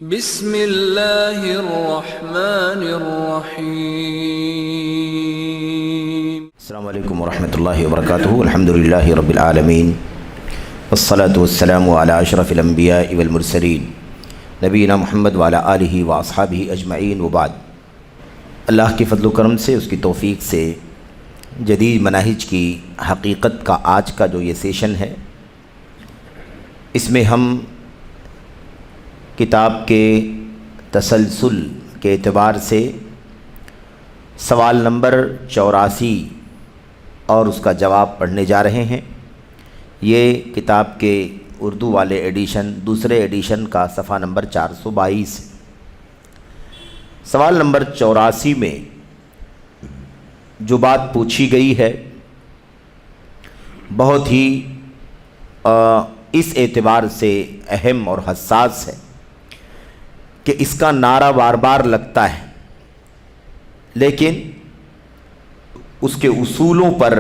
بسم اللہ الرحمن الرحیم۔ السلام علیکم ورحمۃ اللہ وبرکاتہ۔ الحمدللہ رب العالمین والصلاة والسلام علی اشرف الانبیاء والمرسلین نبینا محمد وعلی آلہ واصحابہ اجمعین وبعد۔ اللہ کے فضل و کرم سے، اس کی توفیق سے جدید مناہج کی حقیقت کا آج کا جو یہ سیشن ہے، اس میں ہم کتاب کے تسلسل کے اعتبار سے سوال نمبر 84 اور اس کا جواب پڑھنے جا رہے ہیں۔ یہ کتاب کے اردو والے ایڈیشن، دوسرے ایڈیشن کا صفحہ نمبر 422 ہے۔ سوال نمبر 84 میں جو بات پوچھی گئی ہے بہت ہی اس اعتبار سے اہم اور حساس ہے کہ اس کا نعرہ بار بار لگتا ہے، لیکن اس کے اصولوں پر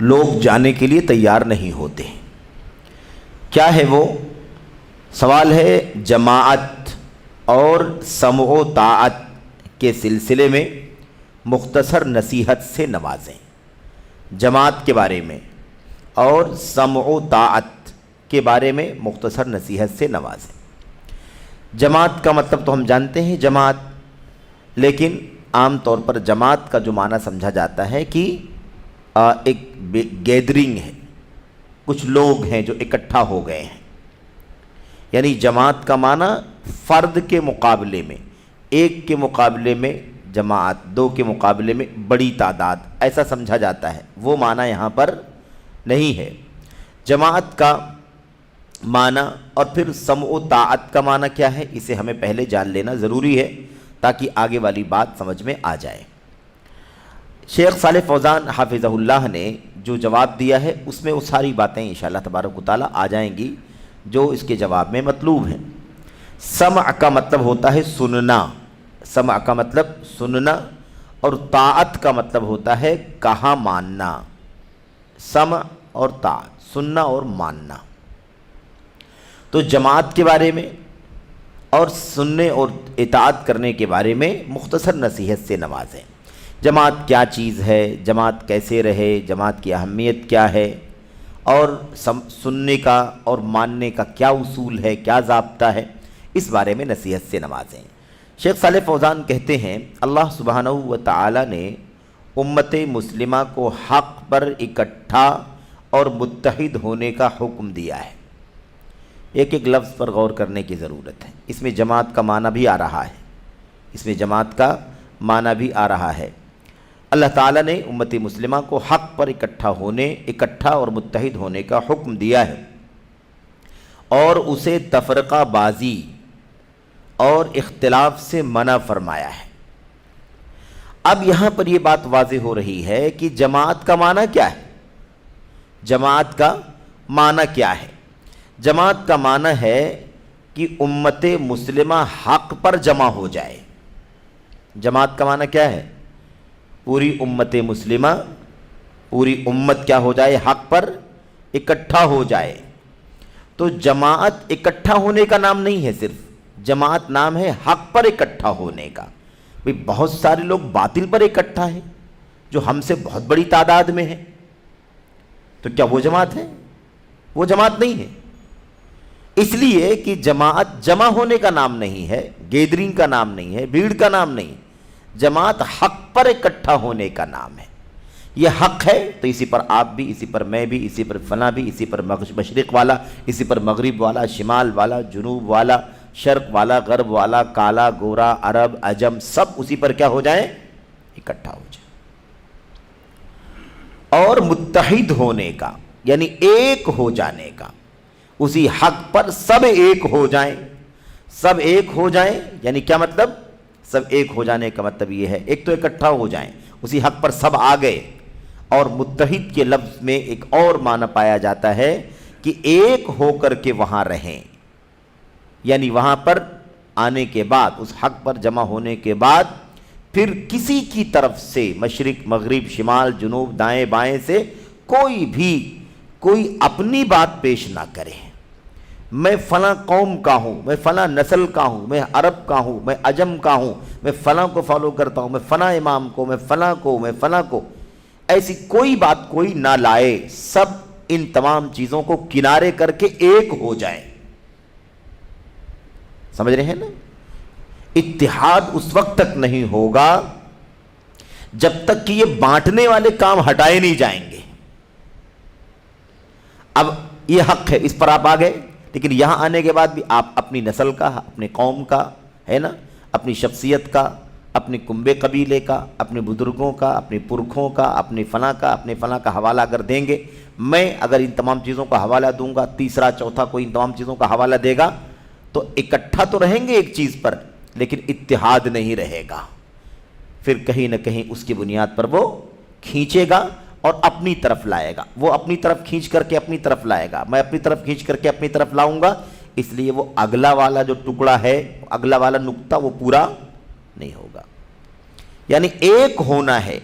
لوگ جانے کے لیے تیار نہیں ہوتے۔ کیا ہے وہ؟ سوال ہے جماعت اور سمع و طاعت کے سلسلے میں مختصر نصیحت سے نوازیں۔ جماعت کے بارے میں اور سمع و طاعت کے بارے میں مختصر نصیحت سے نوازیں۔ جماعت کا مطلب تو ہم جانتے ہیں جماعت، لیکن عام طور پر جماعت کا جو معنی سمجھا جاتا ہے کہ ایک گیدرنگ ہے، کچھ لوگ ہیں جو اکٹھا ہو گئے ہیں۔ یعنی جماعت کا معنی فرد کے مقابلے میں، ایک کے مقابلے میں جماعت، دو کے مقابلے میں بڑی تعداد، ایسا سمجھا جاتا ہے۔ وہ معنی یہاں پر نہیں ہے۔ جماعت کا معنی اور پھر سمع و طاعت کا معنی کیا ہے، اسے ہمیں پہلے جان لینا ضروری ہے تاکہ آگے والی بات سمجھ میں آ جائے۔ شیخ صالح فوزان حافظہ اللہ نے جو جواب دیا ہے اس میں وہ ساری باتیں انشاءاللہ تبارک و تعالیٰ آ جائیں گی جو اس کے جواب میں مطلوب ہیں۔ سمع کا مطلب ہوتا ہے سننا، سمع کا مطلب سننا، اور طاعت کا مطلب ہوتا ہے کہا ماننا۔ سمع اور طاعت، سننا اور ماننا۔ تو جماعت کے بارے میں اور سننے اور اطاعت کرنے کے بارے میں مختصر نصیحت سے نوازیں۔ جماعت کیا چیز ہے، جماعت کیسے رہے، جماعت کی اہمیت کیا ہے، اور سننے کا اور ماننے کا کیا اصول ہے، کیا ضابطہ ہے، اس بارے میں نصیحت سے نوازیں۔ شیخ صالح فوزان کہتے ہیں اللہ سبحانہ و تعالی نے امت مسلمہ کو حق پر اکٹھا اور متحد ہونے کا حکم دیا ہے۔ ایک ایک لفظ پر غور کرنے کی ضرورت ہے۔ اس میں جماعت کا معنی بھی آ رہا ہے، اس میں جماعت کا معنی بھی آ رہا ہے۔ اللہ تعالیٰ نے امت مسلمہ کو حق پر اکٹھا اور متحد ہونے کا حکم دیا ہے، اور اسے تفرقہ بازی اور اختلاف سے منع فرمایا ہے۔ اب یہاں پر یہ بات واضح ہو رہی ہے کہ جماعت کا معنی کیا ہے، جماعت کا معنی کیا ہے۔ جماعت کا معنی ہے کہ امت مسلمہ حق پر جمع ہو جائے۔ جماعت کا معنی کیا ہے؟ پوری امت مسلمہ، پوری امت کیا ہو جائے؟ حق پر اکٹھا ہو جائے۔ تو جماعت اکٹھا ہونے کا نام نہیں ہے، صرف جماعت نام ہے حق پر اکٹھا ہونے کا۔ بہت سارے لوگ باطل پر اکٹھا ہیں جو ہم سے بہت بڑی تعداد میں ہیں، تو کیا وہ جماعت ہے؟ وہ جماعت نہیں ہے۔ اس لیے کہ جماعت جمع ہونے کا نام نہیں ہے، گیدرنگ کا نام نہیں ہے، بھیڑ کا نام نہیں ہے۔ جماعت حق پر اکٹھا ہونے کا نام ہے۔ یہ حق ہے تو اسی پر آپ بھی، اسی پر میں بھی، اسی پر فلاں بھی، اسی پر مشرق والا، اسی پر مغرب والا، شمال والا، جنوب والا، شرق والا، غرب والا، کالا گورا، عرب عجم، سب اسی پر کیا ہو جائیں؟ اکٹھا ہو جائیں۔ اور متحد ہونے کا یعنی ایک ہو جانے کا، اسی حق پر سب ایک ہو جائیں۔ سب ایک ہو جائیں یعنی کیا مطلب؟ سب ایک ہو جانے کا مطلب یہ ہے، ایک تو اکٹھا ہو جائیں، اسی حق پر سب آ گئے۔ اور متحد کے لفظ میں ایک اور معنی پایا جاتا ہے کہ ایک ہو کر کے وہاں رہیں، یعنی وہاں پر آنے کے بعد، اس حق پر جمع ہونے کے بعد، پھر کسی کی طرف سے، مشرق مغرب شمال جنوب دائیں بائیں سے کوئی اپنی بات پیش نہ کرے، میں فلاں قوم کا ہوں، میں فلاں نسل کا ہوں، میں عرب کا ہوں، میں عجم کا ہوں، میں فلاں کو فالو کرتا ہوں، میں فلاں امام کو، میں فلاں کو، میں فلاں کو، ایسی کوئی بات کوئی نہ لائے، سب ان تمام چیزوں کو کنارے کر کے ایک ہو جائیں۔ سمجھ رہے ہیں نا؟ اتحاد اس وقت تک نہیں ہوگا جب تک کہ یہ بانٹنے والے کام ہٹائے نہیں جائیں گے۔ اب یہ حق ہے، اس پر آپ آ گئے، لیکن یہاں آنے کے بعد بھی آپ اپنی نسل کا، اپنے قوم کا، ہے نا، اپنی شخصیت کا، اپنے کنبے قبیلے کا، اپنے بزرگوں کا، اپنے پرکھوں کا، اپنے فلاں کا حوالہ اگر دیں گے، میں اگر ان تمام چیزوں کا حوالہ دوں گا، تیسرا چوتھا کوئی ان تمام چیزوں کا حوالہ دے گا، تو اکٹھا تو رہیں گے ایک چیز پر، لیکن اتحاد نہیں رہے گا۔ پھر کہیں نہ کہیں اس کی بنیاد پر وہ کھینچے گا اور اپنی طرف لائے گا، وہ اپنی طرف کھینچ کر کے اپنی طرف لائے گا، میں اپنی طرف کھینچ کر کے اپنی طرف لاؤں گا، اس لیے وہ اگلا والا جو ٹکڑا ہے، اگلا والا نقطہ وہ پورا نہیں ہوگا۔ یعنی ایک ہونا ہے،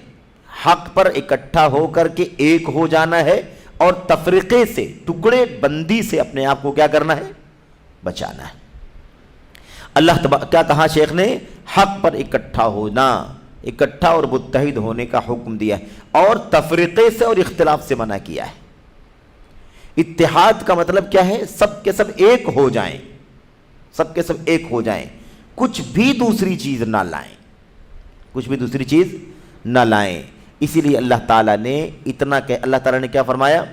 حق پر اکٹھا ہو کر کے ایک ہو جانا ہے، اور تفریقے سے، ٹکڑے بندی سے اپنے آپ کو کیا کرنا ہے؟ بچانا ہے۔ اللہ کیا کہا شیخ نے؟ حق پر اکٹھا ہونا، اکٹھا اور متحد ہونے کا حکم دیا ہے، اور تفریقے سے اور اختلاف سے منع کیا ہے۔ اتحاد کا مطلب کیا ہے؟ سب کے سب ایک ہو جائیں، سب کے سب ایک ہو جائیں، کچھ بھی دوسری چیز نہ لائیں، کچھ بھی دوسری چیز نہ لائیں۔ اسی لیے اللہ تعالیٰ نے اتنا کہ اللہ تعالیٰ نے کیا فرمایا؟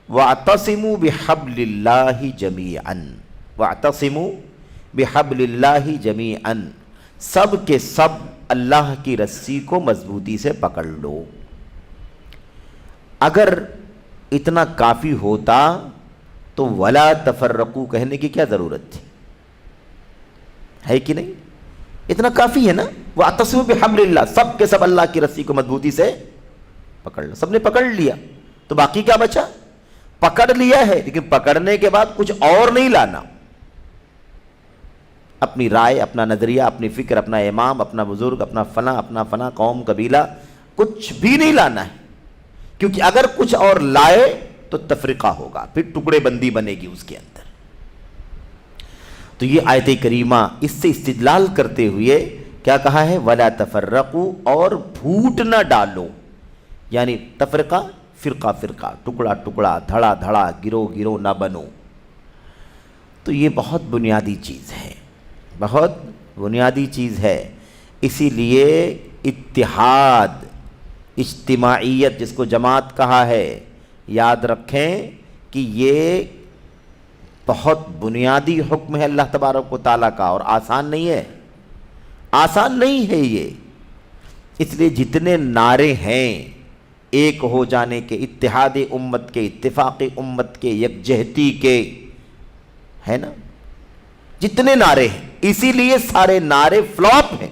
وَاعْتَصِمُوا بِحَبْلِ اللَّهِ جَمِيعًا، وَاعْتَصِمُوا بِحَبْلِ اللَّهِ جَمِيعًا، سب کے سب اللہ کی رسی کو مضبوطی سے پکڑ لو۔ اگر اتنا کافی ہوتا تو وَلَا تَفَرَّقُوا کہنے کی کیا ضرورت تھی؟ ہے کہ نہیں؟ اتنا کافی ہے نا، وَاعْتَصِمُوا بِحَبْلِ اللَّهِ، سب کے سب اللہ کی رسی کو مضبوطی سے پکڑ لو۔ سب نے پکڑ لیا تو باقی کیا بچا؟ پکڑ لیا ہے، لیکن پکڑنے کے بعد کچھ اور نہیں لانا، اپنی رائے، اپنا نظریہ، اپنی فکر، اپنا امام، اپنا بزرگ، اپنا فلاں قوم قبیلہ، کچھ بھی نہیں لانا ہے، کیونکہ اگر کچھ اور لائے تو تفریقہ ہوگا، پھر ٹکڑے بندی بنے گی اس کے اندر۔ تو یہ آیت کریمہ اس سے استدلال کرتے ہوئے کیا کہا ہے؟ وَلَا تَفَرَّقُوا، اور پھوٹ نہ ڈالو، یعنی تفرقہ، فرقہ فرقہ، ٹکڑا ٹکڑا، دھڑا دھڑا، گروہ گروہ نہ بنو۔ تو یہ بہت بنیادی چیز ہے، بہت بنیادی چیز ہے۔ اسی لیے اتحاد، اجتماعیت جس کو جماعت کہا ہے، یاد رکھیں کہ یہ بہت بنیادی حکم ہے اللہ تبارک و تعالیٰ کا، اور آسان نہیں ہے، آسان نہیں ہے یہ۔ اس لیے جتنے نعرے ہیں ایک ہو جانے کے، اتحاد امت کے، اتفاق امت کے، یکجہتی کے، ہے نا، جتنے نعرے ہیں، اسی لیے سارے نعرے فلاپ ہیں،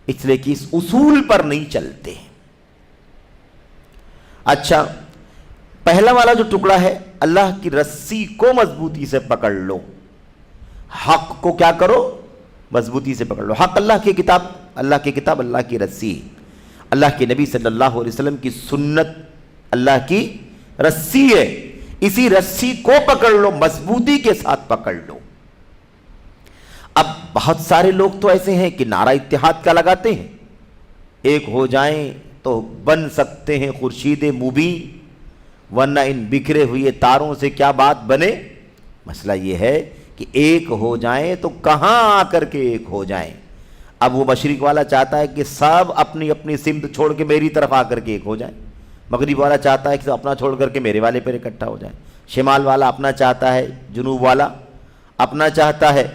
اس لیے کہ اس اصول پر نہیں چلتے۔ اچھا، پہلا والا جو ٹکڑا ہے، اللہ کی رسی کو مضبوطی سے پکڑ لو، حق کو کیا کرو؟ مضبوطی سے پکڑ لو۔ حق اللہ کی کتاب، اللہ کی کتاب، اللہ کی رسی، اللہ کے نبی صلی اللہ علیہ وسلم کی سنت اللہ کی رسی ہے، اسی رسی کو پکڑ لو، مضبوطی کے ساتھ پکڑ لو۔ اب بہت سارے لوگ تو ایسے ہیں کہ نعرہ اتحاد کا لگاتے ہیں، ایک ہو جائیں تو بن سکتے ہیں خورشید مبین، ورنہ ان بکھرے ہوئے تاروں سے کیا بات بنے۔ مسئلہ یہ ہے کہ ایک ہو جائیں تو کہاں آ کر کے ایک ہو جائیں؟ اب وہ مشرق والا چاہتا ہے کہ سب اپنی اپنی سمت چھوڑ کے میری طرف آ کر کے ایک ہو جائیں، مغرب والا چاہتا ہے کہ سب اپنا چھوڑ کر کے میرے والے پر اکٹھا ہو جائیں، شمال والا اپنا چاہتا ہے، جنوب والا اپنا چاہتا ہے۔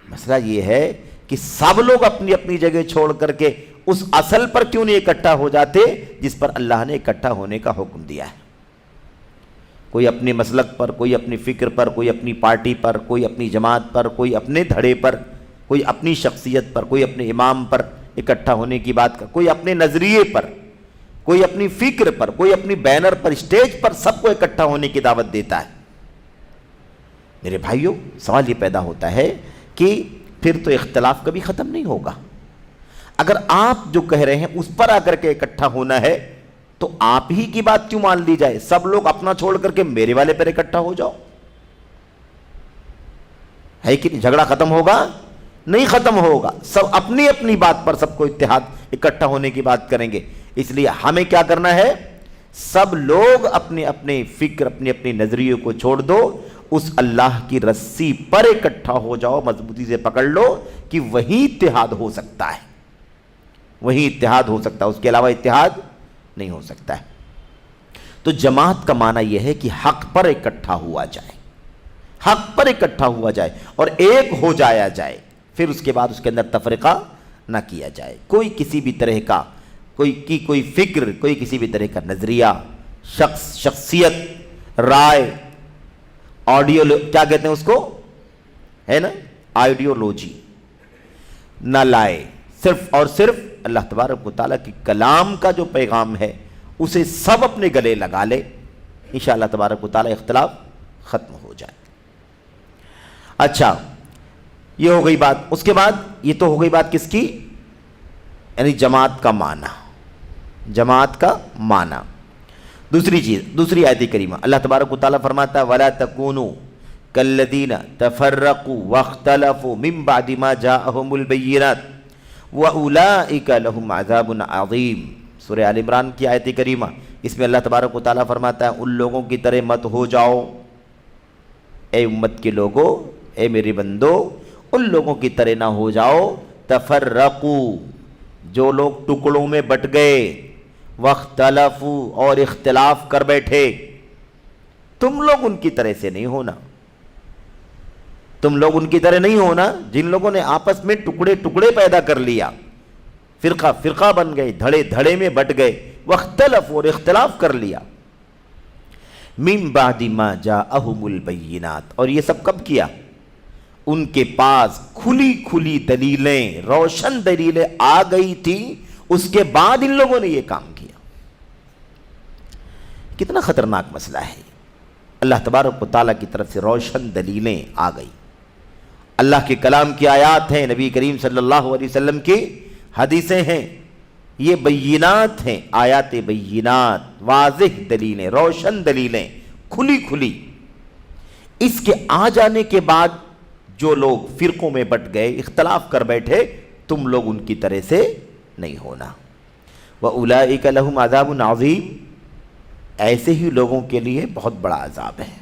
مسئلہ یہ ہے کہ سب لوگ اپنی اپنی جگہ چھوڑ کر کے اس اصل پر کیوں نہیں اکٹھا ہو جاتے جس پر اللہ نے اکٹھا ہونے کا حکم دیا ہے؟ کوئی اپنے مسلک پر، کوئی اپنی فکر پر، کوئی اپنی پارٹی پر، کوئی اپنی جماعت پر، کوئی اپنے دھڑے پر، کوئی اپنی شخصیت پر، کوئی اپنے امام پر اکٹھا ہونے کی بات کر، کوئی اپنے نظریے پر، کوئی اپنی فکر پر، کوئی اپنی بینر پر، اسٹیج پر سب کو اکٹھا ہونے کی دعوت دیتا ہے۔ میرے بھائیوں، سوال یہ پیدا ہوتا ہے کہ پھر تو اختلاف کبھی ختم نہیں ہوگا۔ اگر آپ جو کہہ رہے ہیں اس پر آ کر کے اکٹھا ہونا ہے تو آپ ہی کی بات کیوں مان لی جائے؟ سب لوگ اپنا چھوڑ کر کے میرے والے پر اکٹھا ہو جاؤ۔ ہے کہ نہیں؟ جھگڑا ختم ہوگا؟ نہیں ختم ہوگا. سب اپنی اپنی بات پر سب کو اتحاد اکٹھا ہونے کی بات کریں گے. اس لیے ہمیں کیا کرنا ہے؟ سب لوگ اپنے اپنے فکر، اپنے اپنے نظریے کو چھوڑ دو، اس اللہ کی رسی پر اکٹھا ہو جاؤ، مضبوطی سے پکڑ لو کہ وہی اتحاد ہو سکتا ہے، وہی اتحاد ہو سکتا ہے، اس کے علاوہ اتحاد نہیں ہو سکتا ہے. تو جماعت کا معنی یہ ہے کہ حق پر اکٹھا ہوا جائے، حق پر اکٹھا ہوا جائے اور ایک ہو جایا جائے. پھر اس کے بعد اس کے اندر تفرقہ نہ کیا جائے. کوئی کسی بھی طرح کا کوئی فکر، کوئی کسی بھی طرح کا نظریہ، شخصیت، رائے، کیا کہتے ہیں اس کو، ہے نا، آئیڈیولوجی نہ لائے. صرف اور صرف اللہ تبارک و تعالیٰ کی کلام کا جو پیغام ہے اسے سب اپنے گلے لگا لے. انشاءاللہ تبارک و تعالیٰ اختلاف ختم ہو جائے. اچھا، یہ ہو گئی بات. اس کے بعد یہ تو ہو گئی بات کس کی؟ یعنی جماعت کا معنی، جماعت کا معنی. دوسری چیز، دوسری آیت کریمہ اللہ تبارک و تعالیٰ فرماتا ہے وَلَا تَكُونُوا كَالَّذِينَ تَفَرَّقُوا وَاخْتَلَفُوا مِن بَعْدِ مَا جَاءَهُمُ الْبَيِّنَاتُ وَأُولَٰئِكَ لَهُمْ عَذَابٌ عَظِيمٌ. سورہ آل عمران کی آیت کریمہ، اس میں اللہ تبارک و تعالیٰ فرماتا ہے ان لوگوں کی طرح مت ہو جاؤ، اے امت کے لوگوں، اے میرے بندو، ان لوگوں کی طرح نہ ہو جاؤ تفرقوا، جو لوگ ٹکڑوں میں بٹ گئے، واختلفوا، اور اختلاف کر بیٹھے. تم لوگ ان کی طرح سے نہیں ہونا، تم لوگ ان کی طرح نہیں ہونا جن لوگوں نے آپس میں ٹکڑے ٹکڑے پیدا کر لیا، فرقہ فرقہ بن گئے، دھڑے دھڑے میں بٹ گئے، واختلفوا، اور اختلاف کر لیا. من بعد ما جاءہم البینات، اور یہ سب کب کیا؟ ان کے پاس کھلی کھلی دلیلیں، روشن دلیلیں آ گئی تھی، اس کے بعد ان لوگوں نے یہ کام کیا. کتنا خطرناک مسئلہ ہے. اللہ تبارک و تعالیٰ کی طرف سے روشن دلیلیں آ گئی، اللہ کے کلام کی آیات ہیں، نبی کریم صلی اللہ علیہ وسلم کی حدیثیں ہیں، یہ بینات ہیں، آیات بینات، واضح دلیلیں، روشن دلیلیں، کھلی کھلی. اس کے آ جانے کے بعد جو لوگ فرقوں میں بٹ گئے، اختلاف کر بیٹھے، تم لوگ ان کی طرح سے نہیں ہونا. وَأُولَئِكَ لَهُمْ عَذَابٌ عَظِيمٌ، ایسے ہی لوگوں کے لیے بہت بڑا عذاب ہے،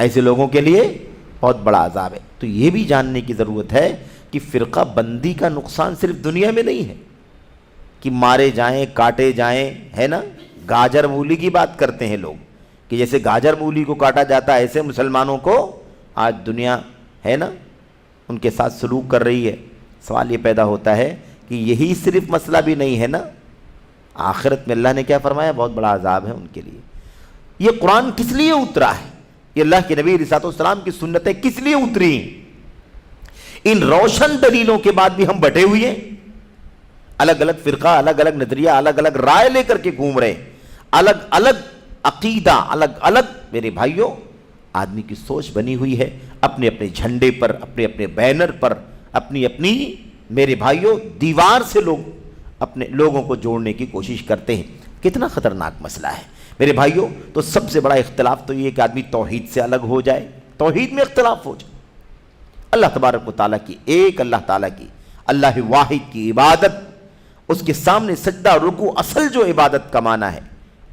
ایسے لوگوں کے لیے بہت بڑا عذاب ہے. تو یہ بھی جاننے کی ضرورت ہے کہ فرقہ بندی کا نقصان صرف دنیا میں نہیں ہے کہ مارے جائیں، کاٹے جائیں، ہے نا. گاجر مولی کی بات کرتے ہیں لوگ کہ جیسے گاجر مولی کو کاٹا جاتا ہے، ایسے مسلمانوں کو آج دنیا، ہے نا، ان کے ساتھ سلوک کر رہی ہے. سوال یہ پیدا ہوتا ہے کہ یہی صرف مسئلہ بھی نہیں ہے نا، آخرت میں اللہ نے کیا فرمایا؟ بہت بڑا عذاب ہے ان کے لیے. یہ قرآن کس لیے اترا ہے؟ یہ اللہ کے نبی علیہ السلام کی سنتیں کس لیے اتری ہیں؟ ان روشن دلیلوں کے بعد بھی ہم بٹے ہوئے ہیں، الگ الگ فرقہ، الگ الگ نظریہ، الگ الگ رائے لے کر کے گھوم رہے، الگ الگ عقیدہ، الگ الگ. میرے بھائیوں، آدمی کی سوچ بنی ہوئی ہے، اپنے اپنے جھنڈے پر، اپنے اپنے بینر پر، اپنی اپنی، میرے بھائیوں، دیوار سے لوگ اپنے لوگوں کو جوڑنے کی کوشش کرتے ہیں. کتنا خطرناک مسئلہ ہے میرے بھائیوں. تو سب سے بڑا اختلاف تو یہ کہ آدمی توحید سے الگ ہو جائے، توحید میں اختلاف ہو جائے. اللہ تبارک و تعالیٰ کی، ایک اللہ تعالیٰ کی، اللہ واحد کی عبادت، اس کے سامنے سجدہ رکوع، اصل جو عبادت کا معنی ہے،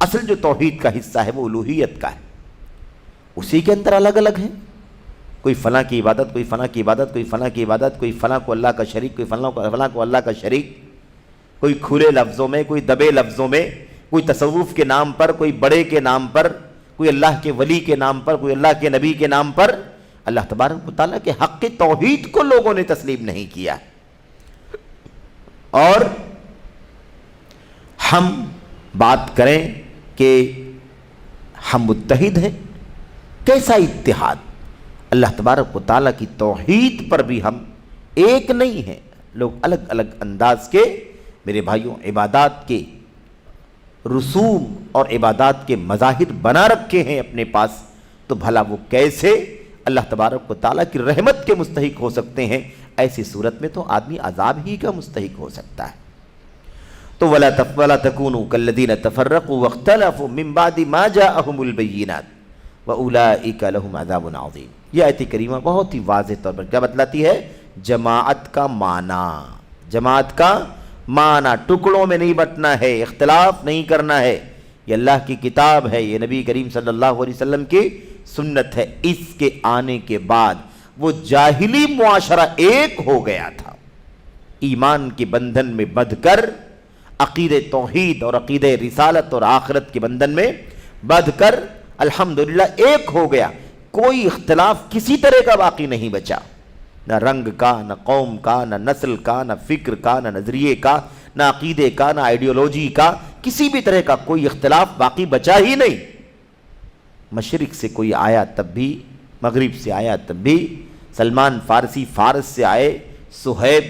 اصل جو توحید کا حصہ ہے وہ الوہیت کا ہے، اسی کے اندر الگ الگ ہیں. کوئی فلاں کی عبادت، کوئی فلاں کی عبادت، کوئی فلاں کی عبادت، کوئی فلاں کو اللہ کا شریک، کوئی فلاں کو اللہ کا شریک، کوئی کھلے لفظوں میں، کوئی دبے لفظوں میں، کوئی تصوف کے نام پر، کوئی بڑے کے نام پر، کوئی اللہ کے ولی کے نام پر، کوئی اللہ کے نبی کے نام پر. اللہ تبارک و تعالیٰ کے حق توحید کو لوگوں نے تسلیم نہیں کیا. اور ہم بات کریں کہ ہم متحد ہیں، کیسا اتحاد؟ اللہ تبارک و تعالیٰ کی توحید پر بھی ہم ایک نہیں ہیں، لوگ الگ الگ انداز کے، میرے بھائیوں، عبادات کے رسوم اور عبادات کے مظاہر بنا رکھے ہیں اپنے پاس. تو بھلا وہ کیسے اللہ تبارک و تعالیٰ کی رحمت کے مستحق ہو سکتے ہیں؟ ایسی صورت میں تو آدمی عذاب ہی کا مستحق ہو سکتا ہے. تو وَلَا تَكُونُوا كَالَّذِينَ تَفَرَّقُوا وَاخْتَلَفُوا مِن بَعْدِ مَا جَاءَهُمُ الْبَيِّنَاتُ وَأُولَئِكَ لَهُمْ عَذَابٌ عَظِيمٌ. یہ آیت کریمہ بہت ہی واضح طور پر کیا بتلاتی ہے؟ جماعت کا معنی، جماعت کا معنی، ٹکڑوں میں نہیں بٹنا ہے، اختلاف نہیں کرنا ہے۔ یہ اللہ کی کتاب ہے، یہ نبی کریم صلی اللہ علیہ وسلم کی سنت ہے۔ اس کے آنے کے بعد وہ جاہلی معاشرہ ایک ہو گیا تھا، ایمان کے بندھن میں بندھ کر، عقید توحید اور عقید رسالت اور آخرت کے بندھن میں بندھ کر الحمدللہ ایک ہو گیا۔ کوئی اختلاف کسی طرح کا باقی نہیں بچا، نہ رنگ کا، نہ قوم کا، نہ نسل کا، نہ فکر کا، نہ نظریے کا، نہ عقیدے کا، نہ آئیڈیولوجی کا، کسی بھی طرح کا کوئی اختلاف باقی بچا ہی نہیں۔ مشرق سے کوئی آیا تب بھی، مغرب سے آیا تب بھی، سلمان فارسی فارس سے آئے، صہیب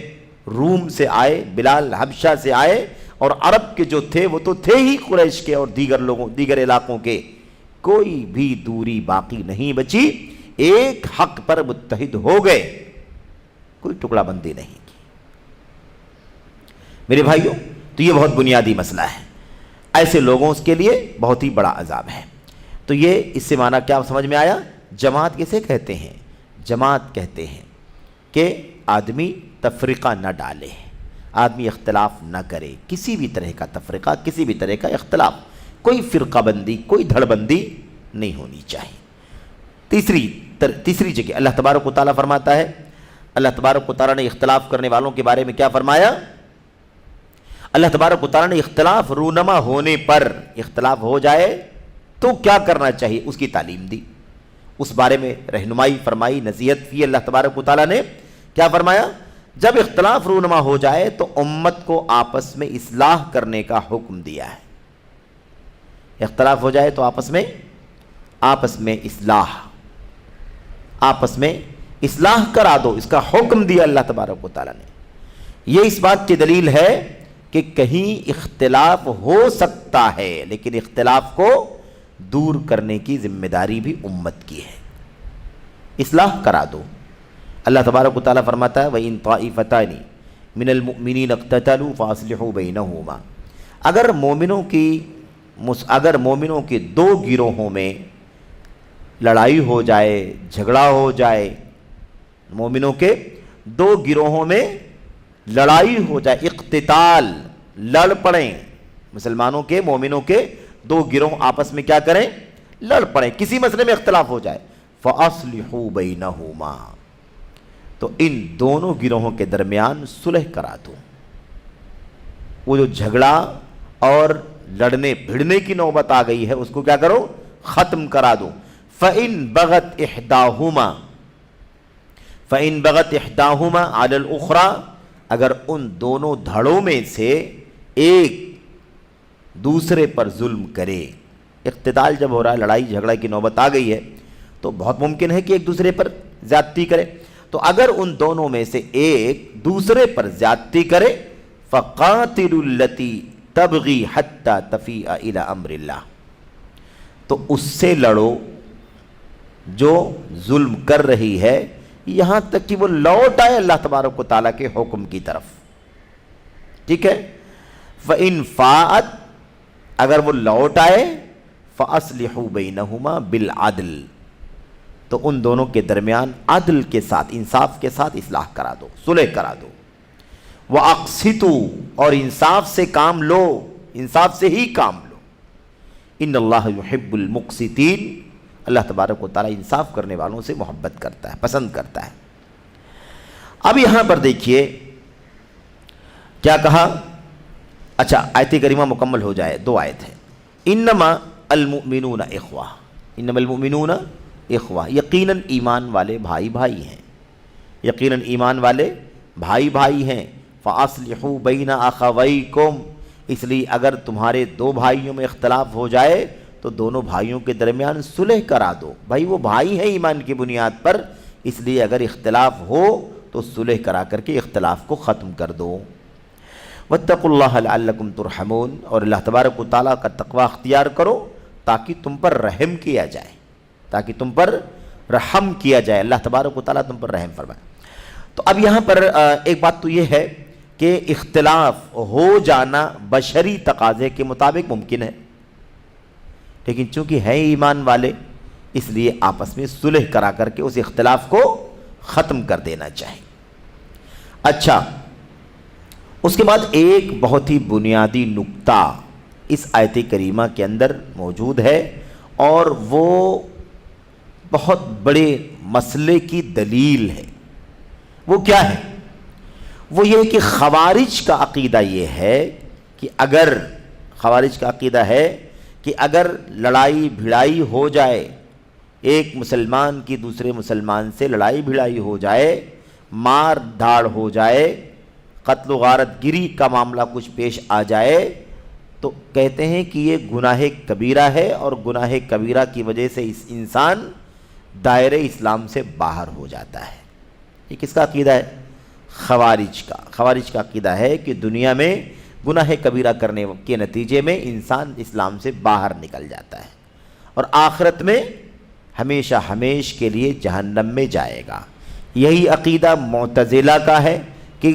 روم سے آئے، بلال حبشہ سے آئے، اور عرب کے جو تھے وہ تو تھے ہی قریش کے اور دیگر علاقوں کے، کوئی بھی دوری باقی نہیں بچی، ایک حق پر متحد ہو گئے، کوئی ٹکڑا بندی نہیں کی۔ میرے بھائیوں، تو یہ بہت بنیادی مسئلہ ہے، ایسے لوگوں کے لیے بہت ہی بڑا عذاب ہے۔ تو یہ اس سے معنی کیا سمجھ میں آیا؟ جماعت کسے کہتے ہیں؟ جماعت کہتے ہیں کہ آدمی تفرقہ نہ ڈالے، آدمی اختلاف نہ کرے، کسی بھی طرح کا تفرقہ، کسی بھی طرح کا اختلاف، کوئی فرقہ بندی، کوئی دھڑ بندی نہیں ہونی چاہیے۔ تیسری جگہ اللہ تبارک و تعالیٰ فرماتا ہے، اللہ تبارک و تعالیٰ نے اختلاف کرنے والوں کے بارے میں کیا فرمایا؟ اللہ تبارک و تعالیٰ نے اختلاف رونما ہونے پر، اختلاف ہو جائے تو کیا کرنا چاہیے اس کی تعلیم دی، اس بارے میں رہنمائی فرمائی، نصیحت کی۔ اللہ تبارک و تعالیٰ نے کیا فرمایا؟ جب اختلاف رونما ہو جائے تو امت کو آپس میں اصلاح کرنے کا حکم دیا ہے۔ اختلاف ہو جائے تو آپس میں اصلاح کرا دو، اس کا حکم دیا اللہ تبارک و تعالیٰ نے۔ یہ اس بات کی دلیل ہے کہ کہیں اختلاف ہو سکتا ہے، لیکن اختلاف کو دور کرنے کی ذمہ داری بھی امت کی ہے، اصلاح کرا دو۔ اللہ تبارک و تعالیٰ فرماتا ہے وَإِن طَائِفَتَانِ مِنَ الْمُؤْمِنِينَ اقْتَتَلُوا فَأَصْلِحُوا بَيْنَهُمَا، اگر مومنوں کے دو گروہوں میں لڑائی ہو جائے، جھگڑا ہو جائے، مومنوں کے دو گروہوں میں لڑائی ہو جائے، اقتتال، لڑ پڑیں، مسلمانوں کے، مومنوں کے دو گروہ آپس میں کیا کریں؟ لڑ پڑیں، کسی مسئلے میں اختلاف ہو جائے، فَأَصْلِحُوا بَيْنَهُمَا، تو ان دونوں گروہوں کے درمیان صلح کرا دو۔ وہ جو جھگڑا اور لڑنے بھڑنے کی نوبت آ گئی ہے اس کو کیا کرو؟ ختم کرا دو۔ فَإِن بَغَتْ إِحْدَاهُمَا عَلَى الْأُخْرَى، اگر ان دونوں دھڑوں میں سے ایک دوسرے پر ظلم کرے، اقتتال جب ہو رہا ہے، لڑائی جھگڑا کی نوبت آ گئی ہے تو بہت ممکن ہے کہ ایک دوسرے پر زیادتی کرے، تو اگر ان دونوں میں سے ایک دوسرے پر زیادتی کرے فَقَاتِلُوا الَّتِي تَبْغِي حَتَّى تَفِيءَ إِلَىٰ أَمْرِ اللَّهِ، تو اس سے لڑو جو ظلم کر رہی ہے یہاں تک کہ وہ لوٹ آئے اللہ تبارک و تعالیٰ کے حکم کی طرف، ٹھیک ہے؟ فَإِن فَاءَتْ، اگر وہ لوٹ آئے، فَأَصْلِحُوا بَيْنَهُمَا بِالْعَدْلِ، تو ان دونوں کے درمیان عدل کے ساتھ، انصاف کے ساتھ اصلاح کرا دو، صلح کرا دو۔ وَأَقْسِطُوا، اور انصاف سے کام لو، انصاف سے ہی کام لو۔ ان اللہ یحب المقسطین، اللہ تبارک و تعالیٰ انصاف کرنے والوں سے محبت کرتا ہے، پسند کرتا ہے۔ اب یہاں پر دیکھیے کیا کہا، اچھا آیت کریمہ مکمل ہو جائے، دو آیت ہے۔ انما المؤمنون اخوہ، انما المؤمنون اخوہ، یقیناً ایمان والے بھائی بھائی ہیں، یقیناً ایمان والے بھائی بھائی ہیں۔ فَأَصْلِحُوا بَيْنَ أَخَوَيْكُمْ، اس لیے اگر تمہارے دو بھائیوں میں اختلاف ہو جائے تو دونوں بھائیوں کے درمیان صلح کرا دو۔ بھائی وہ بھائی ہیں ایمان کی بنیاد پر، اس لیے اگر اختلاف ہو تو صلح کرا کر کے اختلاف کو ختم کر دو۔ وَاتَّقُوا اللَّهَ لَعَلَّكُمْ تُرْحَمُونَ، اور اللہ تبارک و تعالیٰ کا تقوی اختیار کرو تاکہ تم پر رحم کیا جائے، تاکہ تم پر رحم کیا جائے، اللہ تبارک و تعالیٰ تم پر رحم فرمائے۔ تو اب یہاں پر ایک بات تو یہ ہے کہ اختلاف ہو جانا بشری تقاضے کے مطابق ممکن ہے، لیکن چونکہ ہے ایمان والے، اس لیے آپس میں صلح کرا کر کے اس اختلاف کو ختم کر دینا چاہیے۔ اچھا، اس کے بعد ایک بہت ہی بنیادی نکتہ اس آیت کریمہ کے اندر موجود ہے، اور وہ بہت بڑے مسئلے کی دلیل ہے۔ وہ کیا ہے؟ وہ یہ کہ خوارج کا عقیدہ یہ ہے کہ اگر لڑائی بھڑائی ہو جائے، ایک مسلمان کی دوسرے مسلمان سے لڑائی بھڑائی ہو جائے، مار دھاڑ ہو جائے، قتل و غارت گری کا معاملہ کچھ پیش آ جائے، تو کہتے ہیں کہ یہ گناہ کبیرہ ہے، اور گناہ کبیرہ کی وجہ سے اس انسان دائرہ اسلام سے باہر ہو جاتا ہے۔ یہ کس کا عقیدہ ہے؟ خوارج کا عقیدہ ہے کہ دنیا میں گناہ کبیرہ کرنے کے نتیجے میں انسان اسلام سے باہر نکل جاتا ہے، اور آخرت میں ہمیشہ ہمیش کے لیے جہنم میں جائے گا۔ یہی عقیدہ معتزلہ کا ہے کہ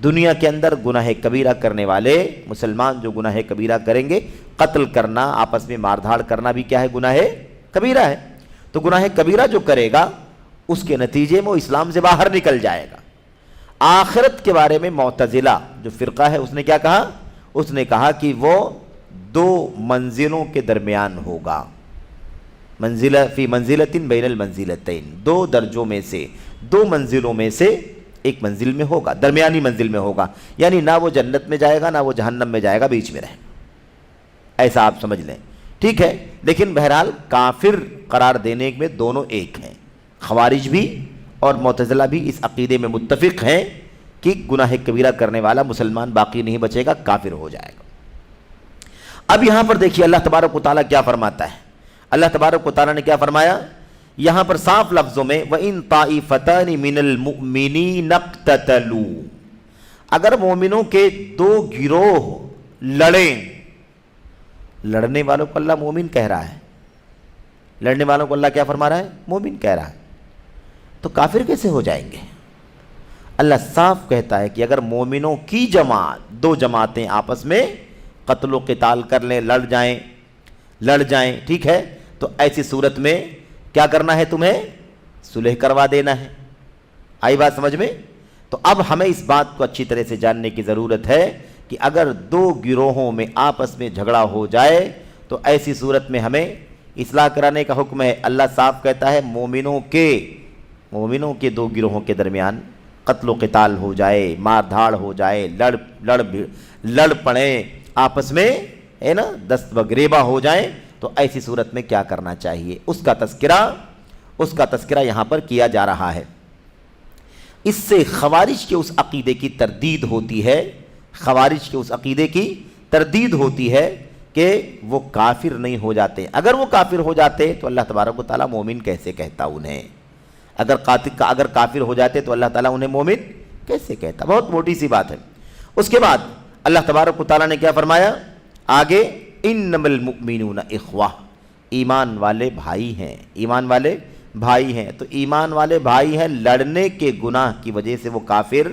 دنیا کے اندر گناہ کبیرہ کرنے والے مسلمان جو گناہ کبیرہ کریں گے، قتل کرنا، آپس میں مار دھاڑ کرنا بھی کیا ہے؟ گناہ کبیرہ ہے۔ تو گناہ کبیرہ جو کرے گا اس کے نتیجے میں وہ اسلام سے باہر نکل جائے گا۔ آخرت کے بارے میں معتزلہ جو فرقہ ہے اس نے کیا کہا؟ اس نے کہا کہ وہ دو منزلوں کے درمیان ہوگا، فی منزلۃ بین المنزلتین، دو درجوں میں سے، دو منزلوں میں سے ایک منزل میں ہوگا، درمیانی منزل میں ہوگا، یعنی نہ وہ جنت میں جائے گا نہ وہ جہنم میں جائے گا، بیچ میں رہے، ایسا آپ سمجھ لیں، ٹھیک ہے۔ لیکن بہرحال کافر قرار دینے میں دونوں ایک ہیں، خوارج بھی اور معتزلہ بھی اس عقیدے میں متفق ہیں کہ گناہ کبیرہ کرنے والا مسلمان باقی نہیں بچے گا، کافر ہو جائے گا۔ اب یہاں پر دیکھیے اللہ تبارک و تعالیٰ کیا فرماتا ہے۔ اللہ تبارک و تعالیٰ نے کیا فرمایا؟ یہاں پر صاف لفظوں میں وَإِن طَائِفَتَانِ مِنَ الْمُؤْمِنِينَ اقْتَتَلُوا، اگر مومنوں کے دو گروہ لڑیں، لڑنے والوں کو اللہ مومن کہہ رہا ہے، لڑنے والوں کو اللہ کیا فرما رہا ہے؟ مومن کہہ رہا ہے، تو کافر کیسے ہو جائیں گے؟ اللہ صاف کہتا ہے کہ اگر مومنوں کی جماعت، دو جماعتیں آپس میں قتل و قتال کر لیں، لڑ جائیں، ٹھیک ہے، تو ایسی صورت میں کیا کرنا ہے؟ تمہیں صلح کروا دینا ہے۔ آئی بات سمجھ میں؟ تو اب ہمیں اس بات کو اچھی طرح سے جاننے کی ضرورت ہے کہ اگر دو گروہوں میں آپس میں جھگڑا ہو جائے تو ایسی صورت میں ہمیں اصلاح کرانے کا حکم ہے۔ اللہ صاف کہتا ہے مومنوں کے دو گروہوں کے درمیان قتل و قتال ہو جائے، مار دھاڑ ہو جائے، لڑ پڑیں آپس میں، ہے نا، دست بگریبہ ہو جائیں، تو ایسی صورت میں کیا کرنا چاہیے، اس کا تذکرہ یہاں پر کیا جا رہا ہے۔ اس سے خوارج کے اس عقیدے کی تردید ہوتی ہے کہ وہ کافر نہیں ہو جاتے۔ اگر وہ کافر ہو جاتے تو اللہ تبارک و تعالیٰ مومن کیسے کہتا انہیں؟ اگر کافر ہو جاتے تو اللہ تعالیٰ انہیں مومن کیسے کہتا؟ بہت موٹی سی بات ہے۔ اس کے بعد اللہ تبارک و تعالیٰ نے کیا فرمایا آگے؟ انما المؤمنون اخوہ، ایمان والے بھائی ہیں، تو ایمان والے بھائی ہیں، لڑنے کے گناہ کی وجہ سے وہ کافر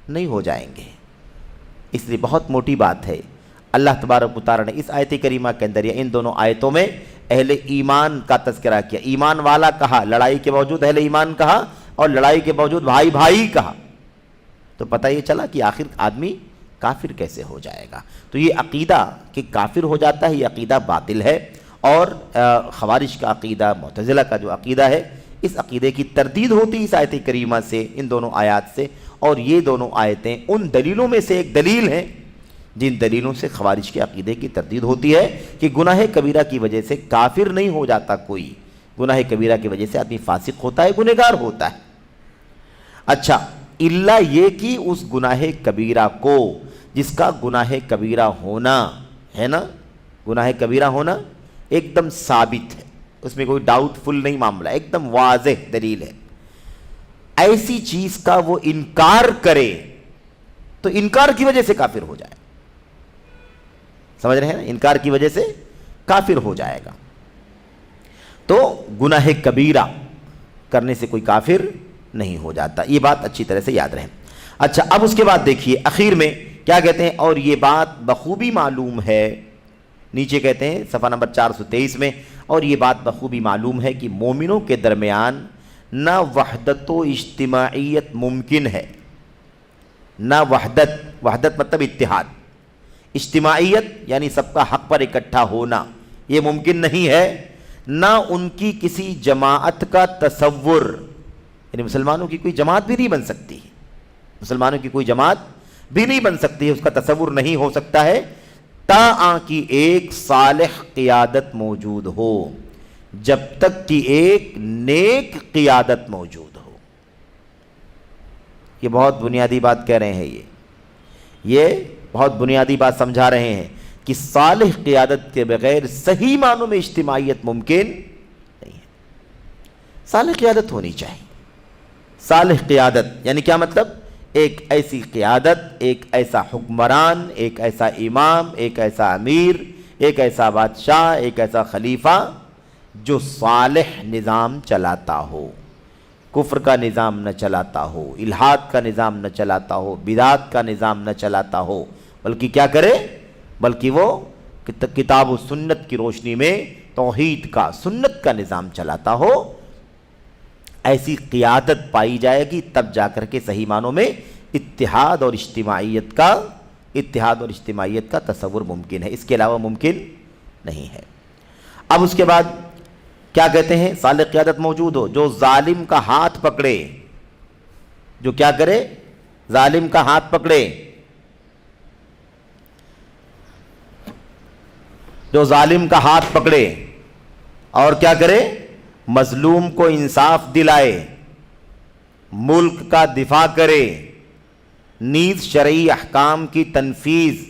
نہیں ہو جائیں گے۔ اس لیے بہت موٹی بات ہے، اللہ تبارک و تعالیٰ نے اس آیت کریمہ کے اندر یا ان دونوں آیتوں میں اہل ایمان کا تذکرہ کیا، ایمان والا کہا، لڑائی کے باوجود اہل ایمان کہا، اور لڑائی کے باوجود بھائی کہا، تو پتہ یہ چلا کہ آخر آدمی کافر کیسے ہو جائے گا۔ تو یہ عقیدہ کہ کافر ہو جاتا ہے، یہ عقیدہ باطل ہے، اور خوارج کا عقیدہ، معتزلہ کا جو عقیدہ ہے، اس عقیدے کی تردید ہوتی اس آیت کریمہ سے، ان دونوں آیات سے، اور یہ دونوں آیتیں ان دلیلوں میں سے ایک دلیل ہیں جن دلیلوں سے خوارج کے عقیدے کی تردید ہوتی ہے کہ گناہ کبیرہ کی وجہ سے کافر نہیں ہو جاتا کوئی، گناہ کبیرہ کی وجہ سے آدمی فاسق ہوتا ہے، گنہگار ہوتا ہے۔ اچھا، الا یہ کہ اس گناہ کبیرہ کو، جس کا گناہ کبیرہ ہونا ہے نا، گناہ کبیرہ ہونا ایک دم ثابت ہے، اس میں کوئی ڈاؤٹ فل نہیں معاملہ، ایک دم واضح دلیل ہے، ایسی چیز کا وہ انکار کرے تو انکار کی وجہ سے کافر ہو جائے، سمجھ رہے ہیں نا، انکار کی وجہ سے کافر ہو جائے گا۔ تو گناہ کبیرہ کرنے سے کوئی کافر نہیں ہو جاتا، یہ بات اچھی طرح سے یاد رہے۔ اچھا، اب اس کے بعد دیکھیے آخر میں کیا کہتے ہیں، اور یہ بات بخوبی معلوم ہے نیچے کہتے ہیں صفحہ نمبر 423 میں، اور یہ بات بخوبی معلوم ہے کہ مومنوں کے درمیان نہ وحدت و اجتماعیت ممکن ہے، نہ وحدت مطلب اتحاد، اجتماعیت یعنی سب کا حق پر اکٹھا ہونا یہ ممکن نہیں ہے، نہ ان کی کسی جماعت کا تصور، یعنی مسلمانوں کی کوئی جماعت بھی نہیں بن سکتی، مسلمانوں کی کوئی جماعت بھی نہیں بن سکتی ہے، اس کا تصور نہیں ہو سکتا ہے تاآں کی ایک صالح قیادت موجود ہو، جب تک کہ ایک نیک قیادت موجود ہو۔ یہ بہت بنیادی بات کہہ رہے ہیں، یہ بہت بنیادی بات سمجھا رہے ہیں کہ صالح قیادت کے بغیر صحیح معنوں میں اجتماعیت ممکن نہیں ہے، صالح قیادت ہونی چاہیے۔ صالح قیادت یعنی کیا مطلب؟ ایک ایسی قیادت، ایک ایسا حکمران، ایک ایسا امام، ایک ایسا امیر، ایک ایسا بادشاہ، ایک ایسا خلیفہ جو صالح نظام چلاتا ہو، کفر کا نظام نہ چلاتا ہو، الحاد کا نظام نہ چلاتا ہو، بدعت کا نظام نہ چلاتا ہو، بلکہ کیا کرے؟ بلکہ وہ کتاب و سنت کی روشنی میں توحید کا، سنت کا نظام چلاتا ہو۔ ایسی قیادت پائی جائے گی تب جا کر کے صحیح معنوں میں اتحاد اور اجتماعیت کا تصور ممکن ہے، اس کے علاوہ ممکن نہیں ہے۔ اب اس کے بعد کیا کہتے ہیں؟ صالح قیادت موجود ہو جو ظالم کا ہاتھ پکڑے، جو کیا کرے؟ ظالم کا ہاتھ پکڑے، جو ظالم کا ہاتھ پکڑے اور کیا کرے؟ مظلوم کو انصاف دلائے، ملک کا دفاع کرے، نیز شرعی احکام کی تنفیذ